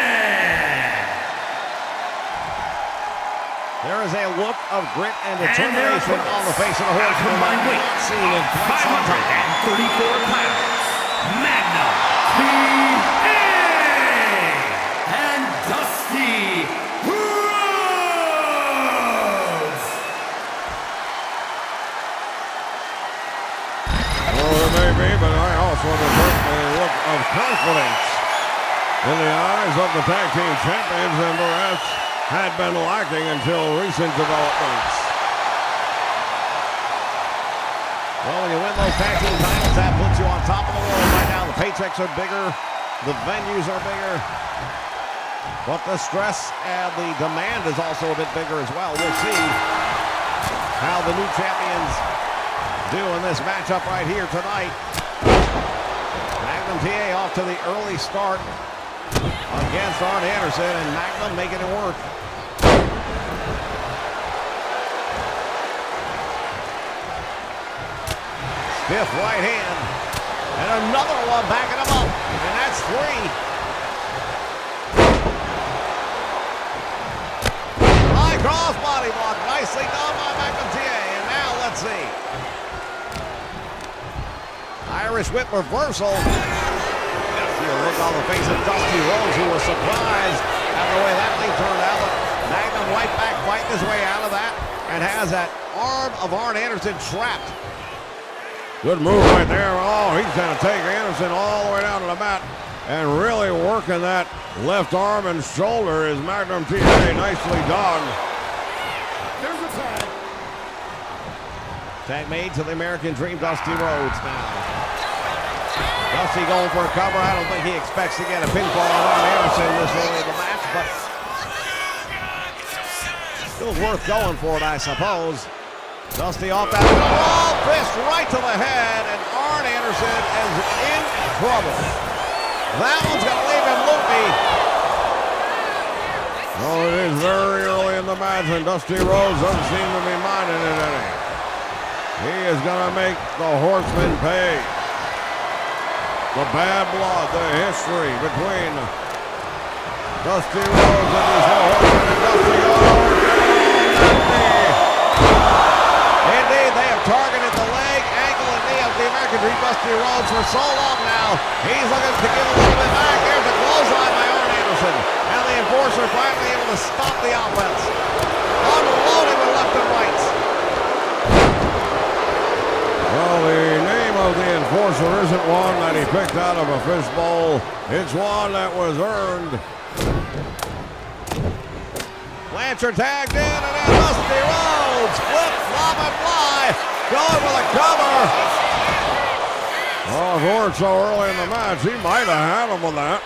There is a look of grit and determination on the face of the at a Horseman. combined weight Not seen in of quite some time. 534 pounds. Magnum P.A. and Dusty Rhodes. Well, it may be, but I also detect a look of confidence in the eyes of the tag team champions, and perhaps had been lacking until recent developments. Well, when you win those tag team titles, that puts you on top of the world right now. The paychecks are bigger. The venues are bigger. But the stress and the demand is also a bit bigger as well. We'll see how the new champions do in this matchup right here tonight. Magnum TA off to the early start against Arn Anderson, and Magnum making it work. Stiff right hand. And another one backing him up. And that's three. High cross body block. Nicely done by Magnum TA. And now let's see. Irish whip reversal. See a look on the face of Dusty Rhodes, who was surprised at the way that thing turned out. But Magnum right back fighting his way out of that. And has that arm of Arn Anderson trapped. Good move right there. Oh, he's going to take Anderson all the way down to the mat and really working that left arm and shoulder is Magnum TA. Nicely done. There's the tag. Tag made to the American Dream, Dusty Rhodes now. Dusty going for a cover. I don't think he expects to get a pinfall on Arn Anderson this early in the match, but still worth going for it, I suppose. Dusty off that wall, fist right to the head, and Arn Anderson is in trouble. That one's going to leave him loopy. Oh, it is very early in the match, and Dusty Rhodes doesn't seem to be minding it any. He is going to make the Horsemen pay. The bad blood, the history between Dusty Rhodes and his Horsemen and Dusty Indeed, they have targeted the leg, ankle, and knee of the American Dream, Dusty Rhodes, for so long now. He's looking to give a little bit back. There's a clothesline by Arn Anderson. And the Enforcer finally able to stop the offense. Unloading with left and right. Well, the name of the Enforcer isn't one that he picked out of a fishbowl. It's one that was earned. Blanchard tagged in, and then Dusty Rhodes. Flip, flop, and fly. Going for the cover. Oh, if it weren't so early in the match, he might have had him with that.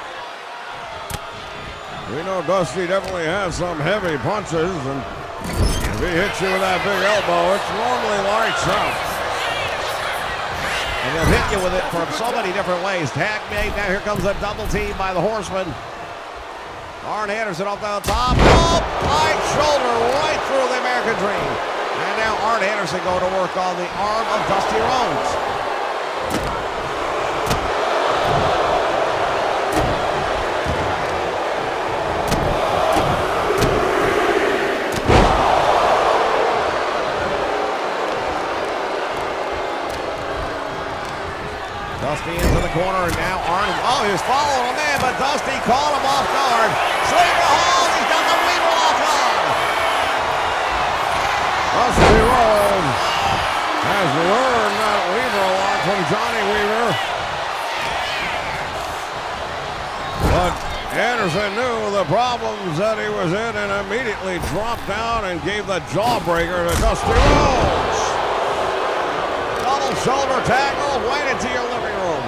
We know Dusty definitely has some heavy punches, and if he hits you with that big elbow, it's normally lights out. And he'll hit you with it from so many different ways. Tag made. Now here comes a double team by the Horsemen. Arn Anderson off the top. Oh, right shoulder right through the American Dream. And now Arn Anderson going to work on the arm of Dusty Rhodes. Dusty into the corner, and now Arn. Oh, he was following him in, but Dusty caught him off guard. Sling the hold. He's got the Weaver lock on. Dusty Rhodes has learned that Weaver lock from Johnny Weaver. But Anderson knew the problems that he was in and immediately dropped down and gave the jawbreaker to Dusty Rhodes. Double shoulder tackle right into your living room.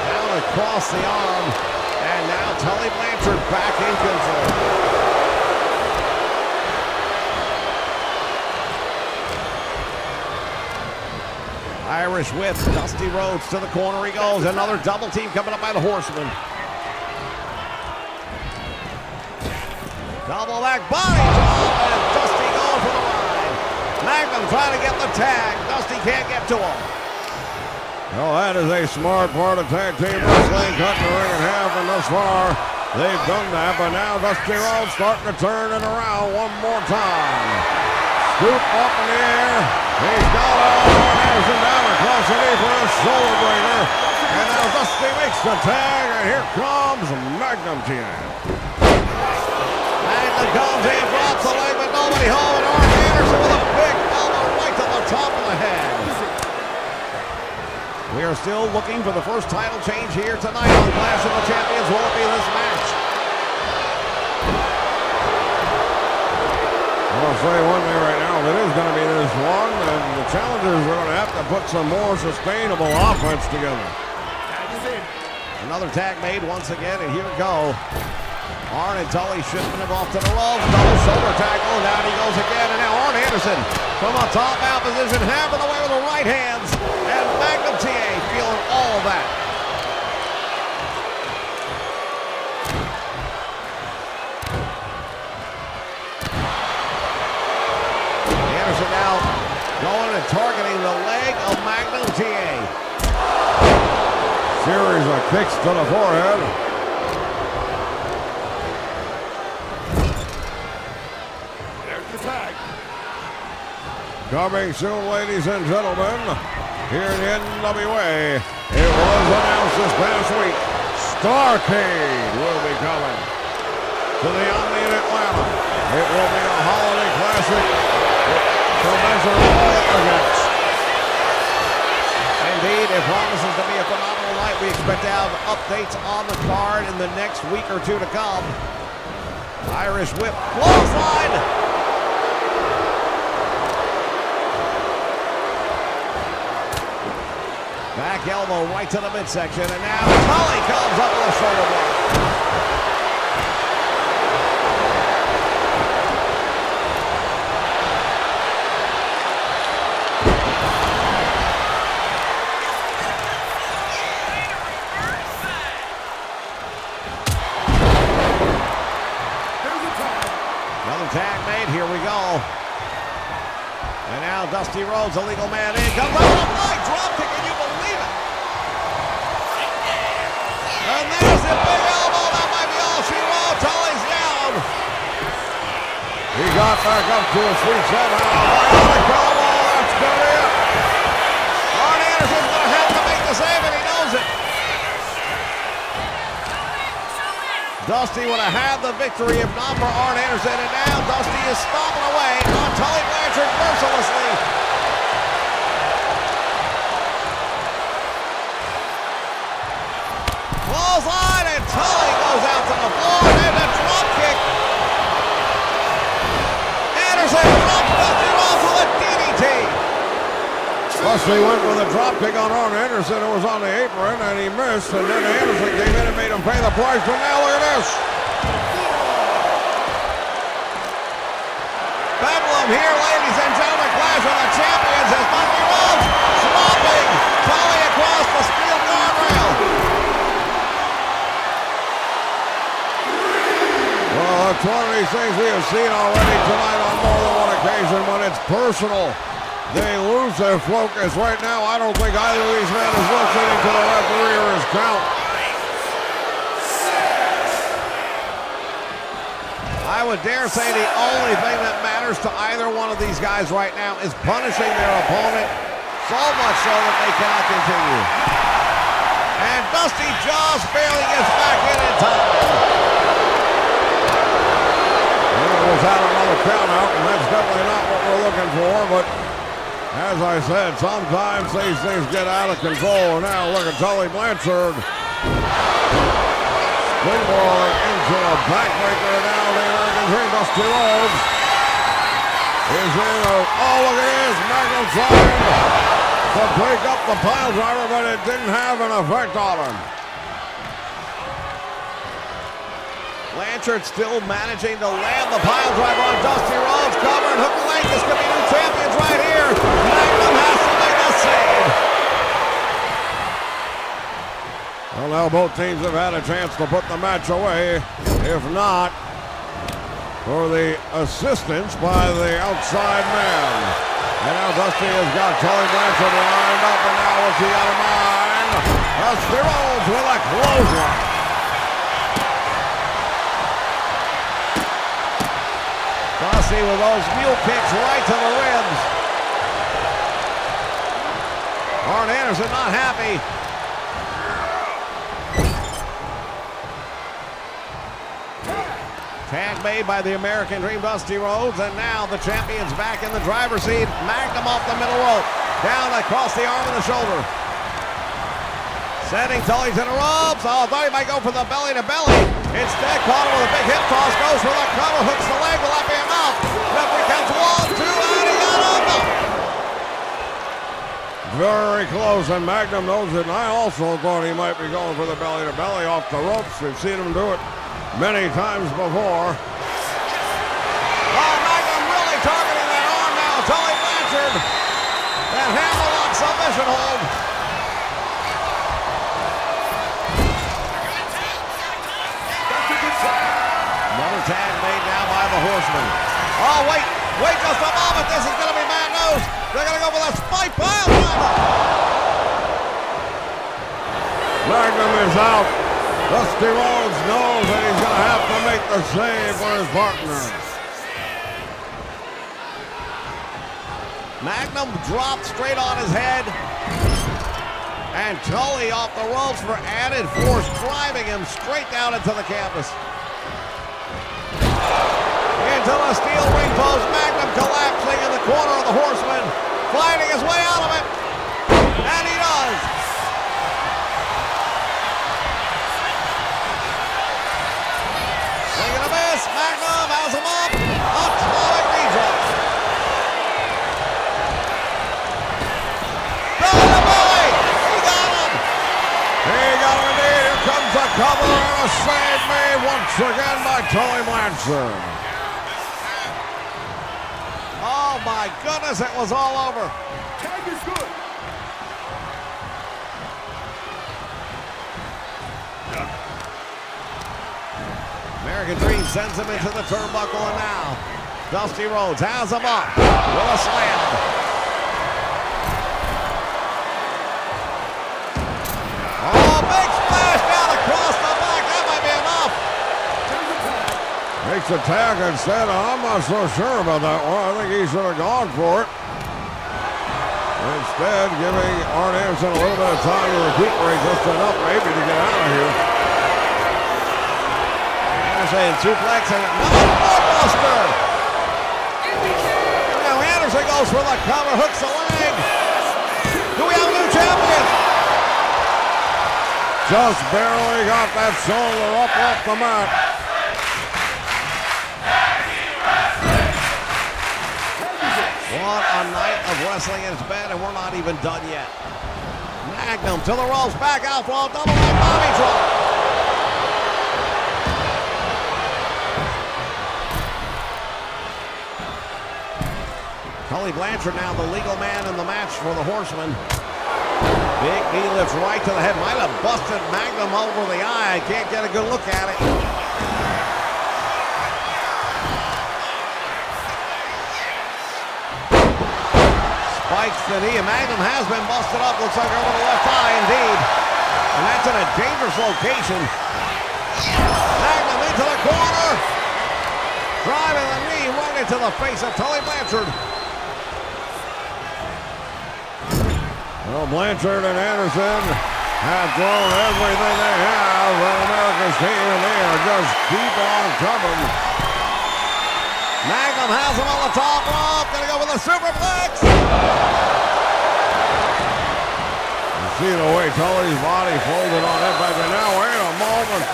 Down across the arm. And now Tully Blanchard back in control. Irish whip, Dusty Rhodes to the corner he goes. Another double team coming up by the Horseman. Double back body drop, and Dusty going for the ride. Magnum trying to get the tag. Dusty can't get to him. Well, that is a smart part of tag team wrestling, cutting the ring in half, and thus far they've done that. But now Dusty Rhodes starting to turn it around one more time. Scoop up in the air. He's got Anderson down across the knee for a shoulder breaker. And now Dusty makes the tag, and here comes Magnum TN. Magnum comes in, drops the leg, but nobody home. And Arn Anderson with a big elbow right to the top of the head. We are still looking for the first title change here tonight on Clash of the Champions. Will it be this match? I'll say one thing right now, it is going to be this one, and the challengers are going to have to put some more sustainable offense together. Another tag made once again, and here we go. Arn and Tully shifting him off to the ropes. Double shoulder tackle, and down he goes again. And now Arn Anderson from a top out position, hammering away with the right hands. And Magnum TA feeling all of that. Anderson now going and targeting the leg of Magnum TA. Series of kicks to the forehead. There's the tag. Coming soon, ladies and gentlemen, here in the NWA, it was announced this past week, Starrcade will be coming to the Omni in Atlanta. It will be a holiday classic to measure all against. Indeed, it promises to be a phenomenal night. We expect to have updates on the card in the next week or two to come. Irish whip, clothesline. Back elbow right to the midsection, and now Tully comes up with a shoulder block. Another tag made, here we go. And now Dusty Rhodes, a legal man in, comes up with a fly drop kick, can you believe it? And there's the big elbow, that might be all she wrote. Tully's down. He got back up to his feet somehow. Bionic elbow, that's going to be it. Arn Anderson's going to have to make the save, and he knows it. Dusty would have had the victory if not for Arn Anderson, and now Dusty is stomping away on Tully Blanchard mercilessly. Clothesline, and Tully goes out to the floor, and a drop kick. Anderson drops Dusty Rhodes with a DDT. Dusty went with a drop kick on Arn Anderson. It was on the apron, and he missed. And then Anderson came in and made him pay the price. But now look at this. Bedlam here, ladies and gentlemen. Clash of the Champions as Dusty Rhodes dropping Tully across the steel guardrail. Well, it's one of these things we have seen already tonight on more than one occasion when it's personal. They lose their focus. Right now, I don't think either of these men is listening to the referee or his count. I would dare say the only thing that matters to either one of these guys right now is punishing their opponent so much so that they cannot continue. And Dusty just barely gets back in time. Well, it was out another count out, and that's definitely not what we're looking for, but as I said, sometimes these things get out of control. Now look at Tully Blanchard. springboard into a backbreaker now. The American Dream, Dusty Rhodes is in a, oh, look at this, Magnum trying to break up the pile driver, but it didn't have an effect on him. Blanchard still managing to land the pile driver on Dusty Rhodes. Cover and hook and leg. This could be new champions right here. Magnum has to make the save. Well, now both teams have had a chance to put the match away. If not, for the assistance by the outside man. And now Dusty has got Tully Blanchard lined up, and now what's he got in mind? Dusty Rhodes with a clothesline. Dusty with those mule kicks right to the ribs. Arn Anderson not happy. Tag made by the American Dream, Dusty Rhodes, and now the champion's back in the driver's seat. Magnum off the middle rope, down across the arm and the shoulder. Setting Tully to the ropes. Oh, thought he might go for the belly to belly. Instead, caught him with a big hip toss. Goes for the cover, hooks the leg. Will that be enough? Referee counts 1, 2, and he got him. Very close, and Magnum knows it. And I also thought he might be going for the belly to belly off the ropes. We've seen him do it many times before. Oh, Magnum really targeting that arm now. Tully Blanchard. That hammerlock submission hold. Another tag made now by the Horsemen. Oh, wait just a moment. This is going to be Mad Nose. They're going to go for the spike pile driver. Magnum is out. Dusty Rhodes knows that he's going to have to make the save for his partner. Magnum dropped straight on his head. And Tully off the ropes for added force, driving him straight down into the canvas. Into the steel ring post. Magnum collapsing in the corner of the Horseman, fighting his way out of it. And he does. Swing and a miss. Magnum has him up. Atomic redrop. Belly to belly. He got him. He got him indeed. Here comes the cover and a save made once again by Tully Blanchard. Oh my goodness, it was all over. Tag is good. American Dream sends him into the turnbuckle, and now Dusty Rhodes has him up with a slam. Oh, big splash down across the back. That might be enough. Makes a tag instead. I'm not so sure about that one. I think he should have gone for it. Instead, giving Arn Anderson a little bit of time to recuperate just enough maybe to get out of here. Anderson suplex and another four-buster. Now Anderson goes for the cover, hooks the leg. Do we have a new champion? Just barely got that shoulder up off the mat. What a night of wrestling it's been, and we're not even done yet. Magnum to the ropes, back out for a double leg Bobby drop. Tully Blanchard now the legal man in the match for the Horsemen. Big knee lifts right to the head. Might have busted Magnum over the eye. I can't get a good look at it. Spikes the knee, and Magnum has been busted up. Looks like over the left eye, indeed. And that's in a dangerous location. Magnum into the corner. Driving the knee right into the face of Tully Blanchard. Well, Blanchard and Anderson have thrown everything they have on America's team, and they are just keep on coming. Magnum has him on the top rope. Gonna go with a superplex. You see the way Tully's body folded on that back. And now, wait a moment.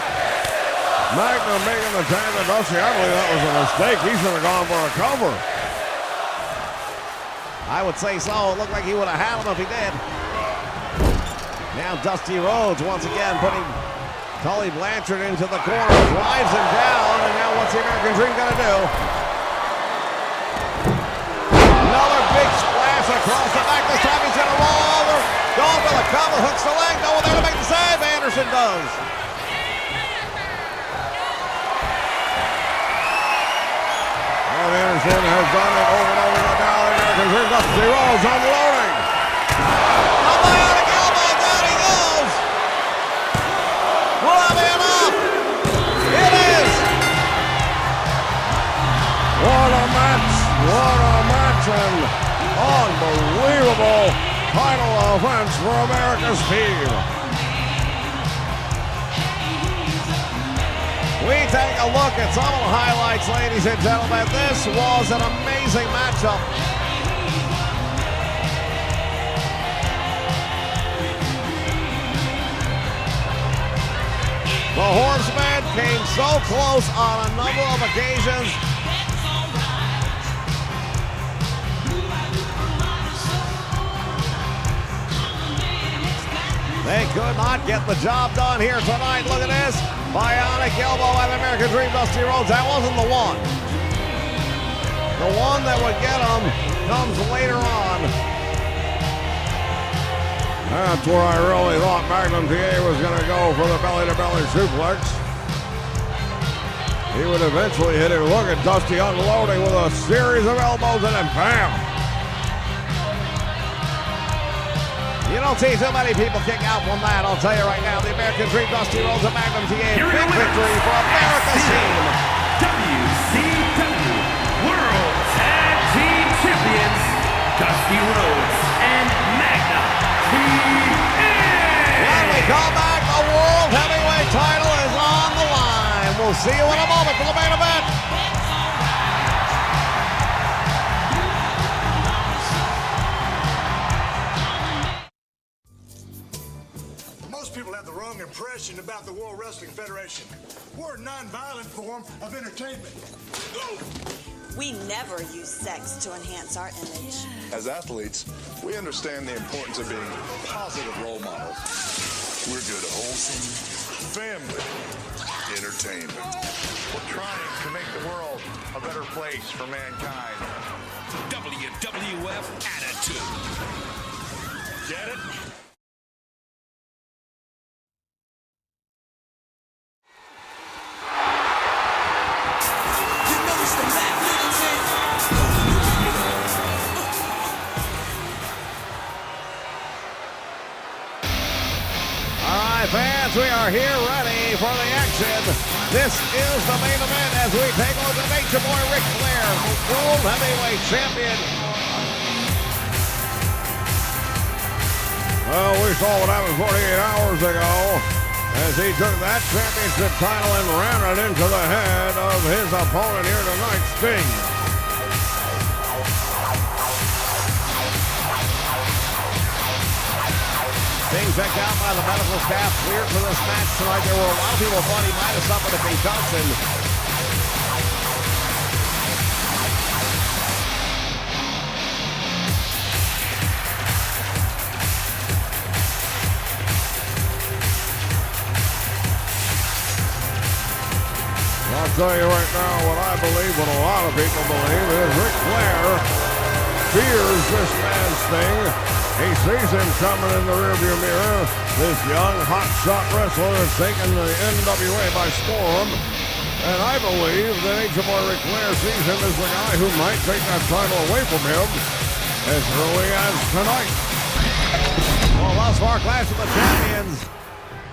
Magnum making the tag to Dusty. I believe that was a mistake. He should have gone for a cover. I would say so. It looked like he would have had him if he did. Now Dusty Rhodes once again putting Tully Blanchard into the corner, drives him down, and now what's the American Dream gonna do? Another big splash across the back. This time he's gonna roll over, go for the cover, hooks the leg, no one there to make the save. Anderson does. And Anderson has done it over and over again. Now the American Dream, Dusty Rhodes unloading. A bionic elbow, down he goes. Will that be enough? It is. What a match, and unbelievable title offense for America's team. We take a look at some of the highlights, ladies and gentlemen. This was an amazing matchup. The Horsemen came so close on a number of occasions. They could not get the job done here tonight. Look at this. Bionic elbow by the American Dream, Dusty Rhodes. That wasn't the one. The one that would get him comes later on. That's where I really thought Magnum TA was going to go for the belly-to-belly suplex. He would eventually hit him. Look at Dusty unloading with a series of elbows and then bam! You don't see too many people kick out from that, I'll tell you right now. The American Dream, Dusty Rhodes, and Magnum TA. Big victory for America's team. WCW World Tag Team Champions, Dusty Rhodes and Magnum TA. When we come back, the World Heavyweight title is on the line. We'll see you in a moment for the main event. Most people have the wrong impression about the World Wrestling Federation. We're a non-violent form of entertainment. We never use sex to enhance our image. As athletes, we understand the importance of being positive role models. We're good, wholesome family entertainment. We're trying to make the world a better place for mankind. WWF Attitude. Get it? Fans, we are here ready for the action. This is the main event as we take on the Nature Boy Ric Flair, World Heavyweight Champion. Well, we saw what happened 48 hours ago as he took that championship title and ran it into the head of his opponent here tonight, Sting. Being checked out by the medical staff, cleared for this match tonight. There were a lot of people thought he might have suffered a concussion. I'll tell you right now what I believe, what a lot of people believe, is Ric Flair fears this man Sting. He sees him coming in the rearview mirror. This young hotshot wrestler has taken the NWA by storm. And I believe that Nature Boy Ric Flair sees him as the guy who might take that title away from him as early as tonight. Well, thus far, Clash of the Champions.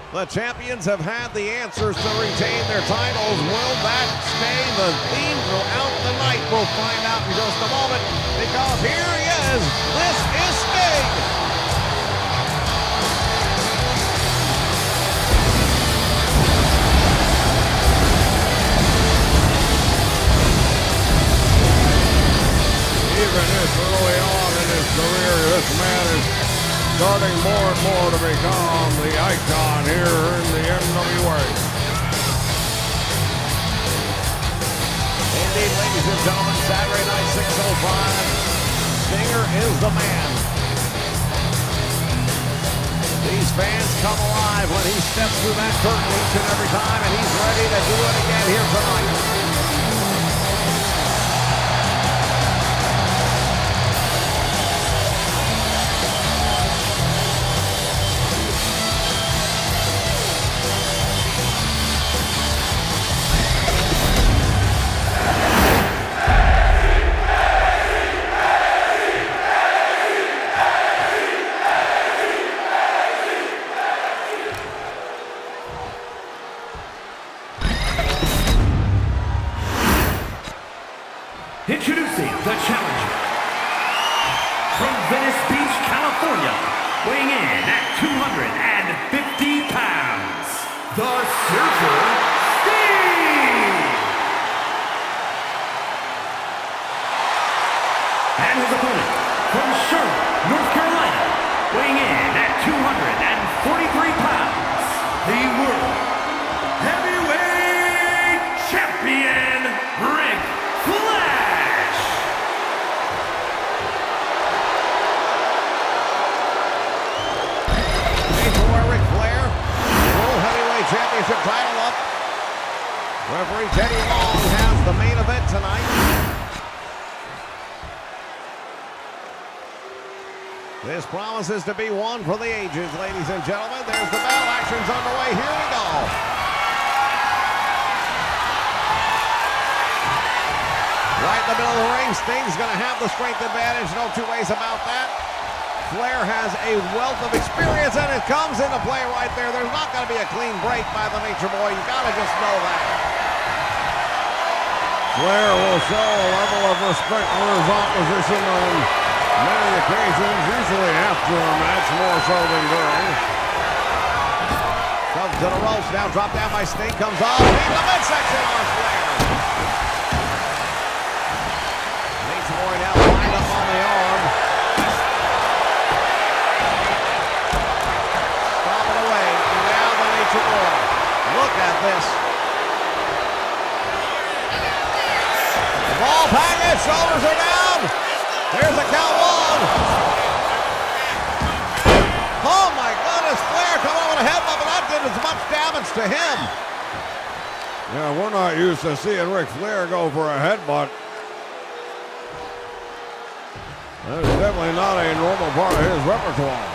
The champions have had the answers to retain their titles. Will that stay the theme throughout the night? We'll find out in just a moment, because here he is. This is Sting. Even this early on in his career, this man is starting more and more to become the icon here in the NWA. ladies and gentlemen. Saturday night, 6:05. Stinger is the man. These fans come alive when he steps through that curtain each and every time, and he's ready to do it again here tonight. Introducing the challenger from Venice Beach, California, weighing in at 250 pounds, the Surfer Steve! And his opponent from Charlotte, North Carolina, weighing in at 243 pounds, the World Heavyweight Champion, Ric Flair! Championship title up. Referee Teddy Long has the main event tonight. This promises to be one for the ages, ladies and gentlemen. There's the bell. Action's underway. Here we go. Right in the middle of the ring, Sting's going to have the strength advantage. No two ways about that. Flair has a wealth of experience, and it comes into play right there. There's not going to be a clean break by the Nature Boy. You got to just know that. Flair will show a level of respect for his opposition on many occasions, usually after a match, more so than during. Comes to the ropes, now dropped down by Sting, comes off, leaves the midsection on Flair. Nature Boy now lined up on the arm. Look at this. Ball package, shoulders are down. There's a count one. Oh my goodness, Flair coming over the headbutt, but that did as much damage to him. Yeah, we're not used to seeing Ric Flair go for a headbutt. That is definitely not a normal part of his repertoire.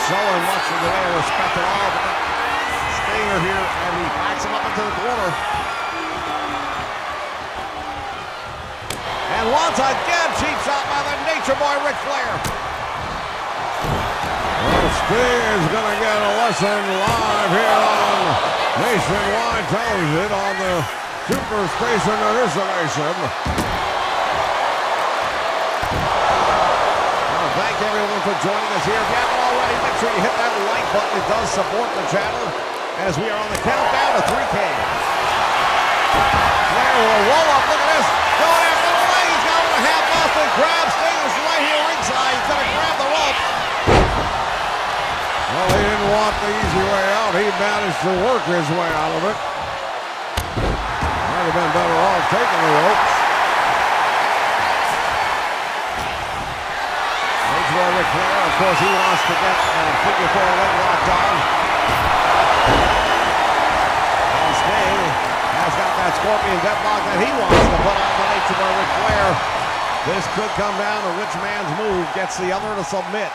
Showing much of the way of respect at all, but Stinger here, and he backs him up into the corner. And once again, cheap shot by the Nature Boy, Ric Flair. Well, Sting is going to get a lesson live here on nationwide television on the Super Station that is the nation. Thank everyone for joining us here. If you haven't already, make sure you hit that like button. It does support the channel as we are on the countdown to 3K. Flair will roll up. Look at this. Going after the leg. He's got a half Boston crab. Sting is right here ringside. He's going to grab the rope. Well, he didn't want the easy way out. He managed to work his way out of it. Might have been better off taking the ropes. Ric Flair, of course, he wants to get figure four leg locked on. And Sting has got that scorpion deathlock that he wants to put on the Nature Boy Ric Flair. This could come down to which man's move gets the other to submit.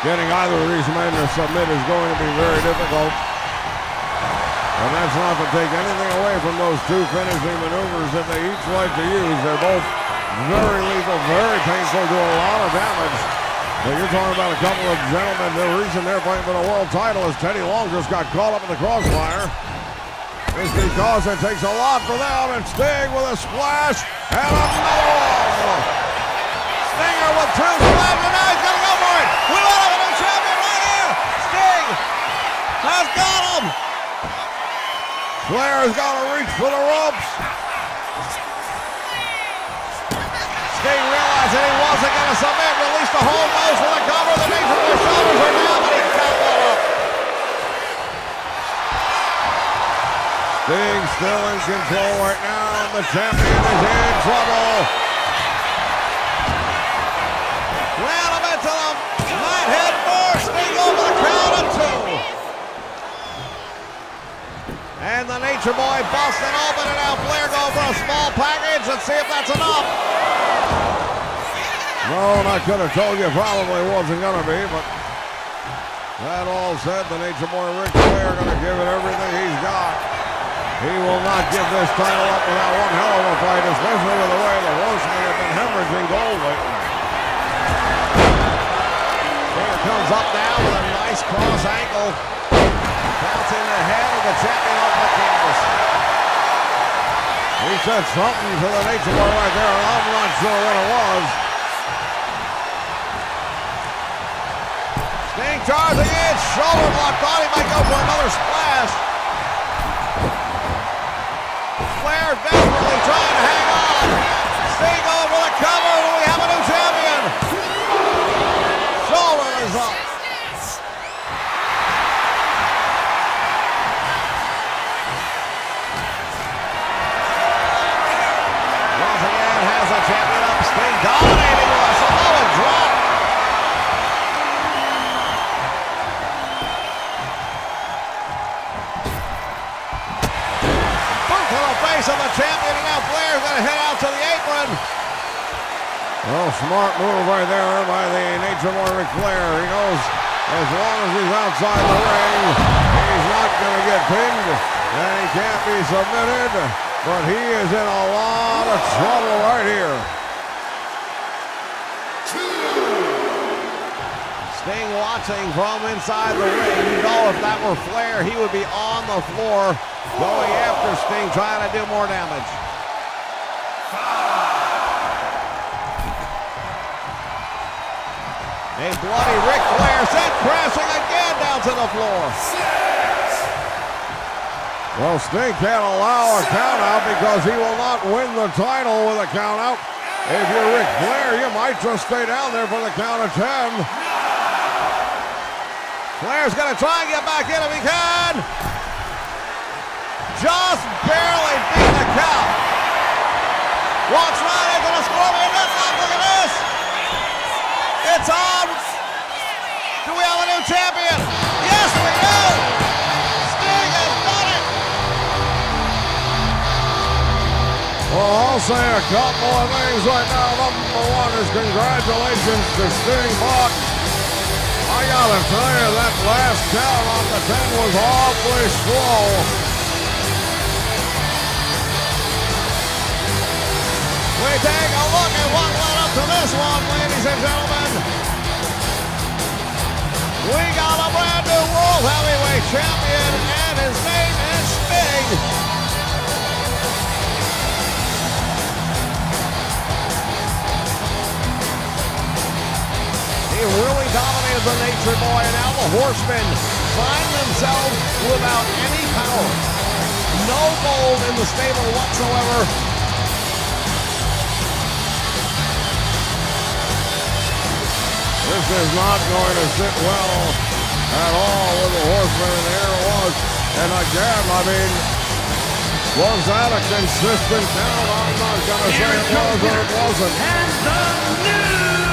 Getting either of these men to submit is going to be very difficult. And that's not to take anything away from those two finishing maneuvers that they each like to use. They're both very lethal, very painful, do a lot of damage. But you're talking about a couple of gentlemen. The reason they're fighting for the world title is Teddy Long just got caught up in the crossfire. It's because it takes a lot for them, and Sting with a splash and another one. Stinger with two splash, and now he's going to go for it. We want to have a new champion right here. Sting has got him. Flair has got to reach for the ropes. Sting realized that he wasn't going to submit, released the hold nose for the cover. The still in control right now. The champion is in trouble. Ran him into the mat head first. Sting over the count of 2. And the Nature Boy busted open, and now Flair go for a small package. Let's see if that's enough. No, and I could have told you probably wasn't going to be, but that all said, the Nature Boy Ric Flair going to give it everything he's got. He will not give this title up without one hell of a fight, especially with the way the Horsemen have been hemorrhaging gold lately. Flair comes up now with a nice cross ankle. Bouncing the head of the champion off the canvas. He said something to the Nature Boy right there, and I'm not sure what it was. Sting charging in, shoulder block. Thought he might go for another splash. Flair desperately trying to hang on. Sting going for the cover. Do we have a new champion? Shoulder is up. Once again has a champion up. Sting dominating with a Samoan drop. Face of the champion, and now Flair's going to head out to the apron. Well, smart move right there by the Nature Boy Ric Flair. He knows as long as he's outside the ring, he's not going to get pinned, and he can't be submitted, but he is in a lot of trouble right here. Sting watching from inside the ring. You know, if that were Flair, he would be on the floor going after Sting, trying to do more damage. A bloody Ric Flair sent crashing again down to the floor. Well, Sting can't allow a count out because he will not win the title with a count out. If you're Ric Flair, you might just stay down there for the count of 10. Flair's going to try and get back in if he can. Just barely beat the count. Walks right into the Scorpion Deathlock. Look at this. It's on. Do we have a new champion? Yes, we do. Sting has done it. Well, I'll say a couple of things right now. Number one is congratulations to Sting, but I gotta tell you, that last count on the 10 was awfully slow. We take a look at what led up to this one, ladies and gentlemen. We got a brand new World Heavyweight Champion, and his name is Sting. He really dominated the Nature Boy, and now the Horsemen find themselves without any power. No gold in the stable whatsoever. This is not going to sit well at all with the Horsemen, and here it was. And again, I mean, was that a consistent count? I'm not going to say it was or it wasn't. And the new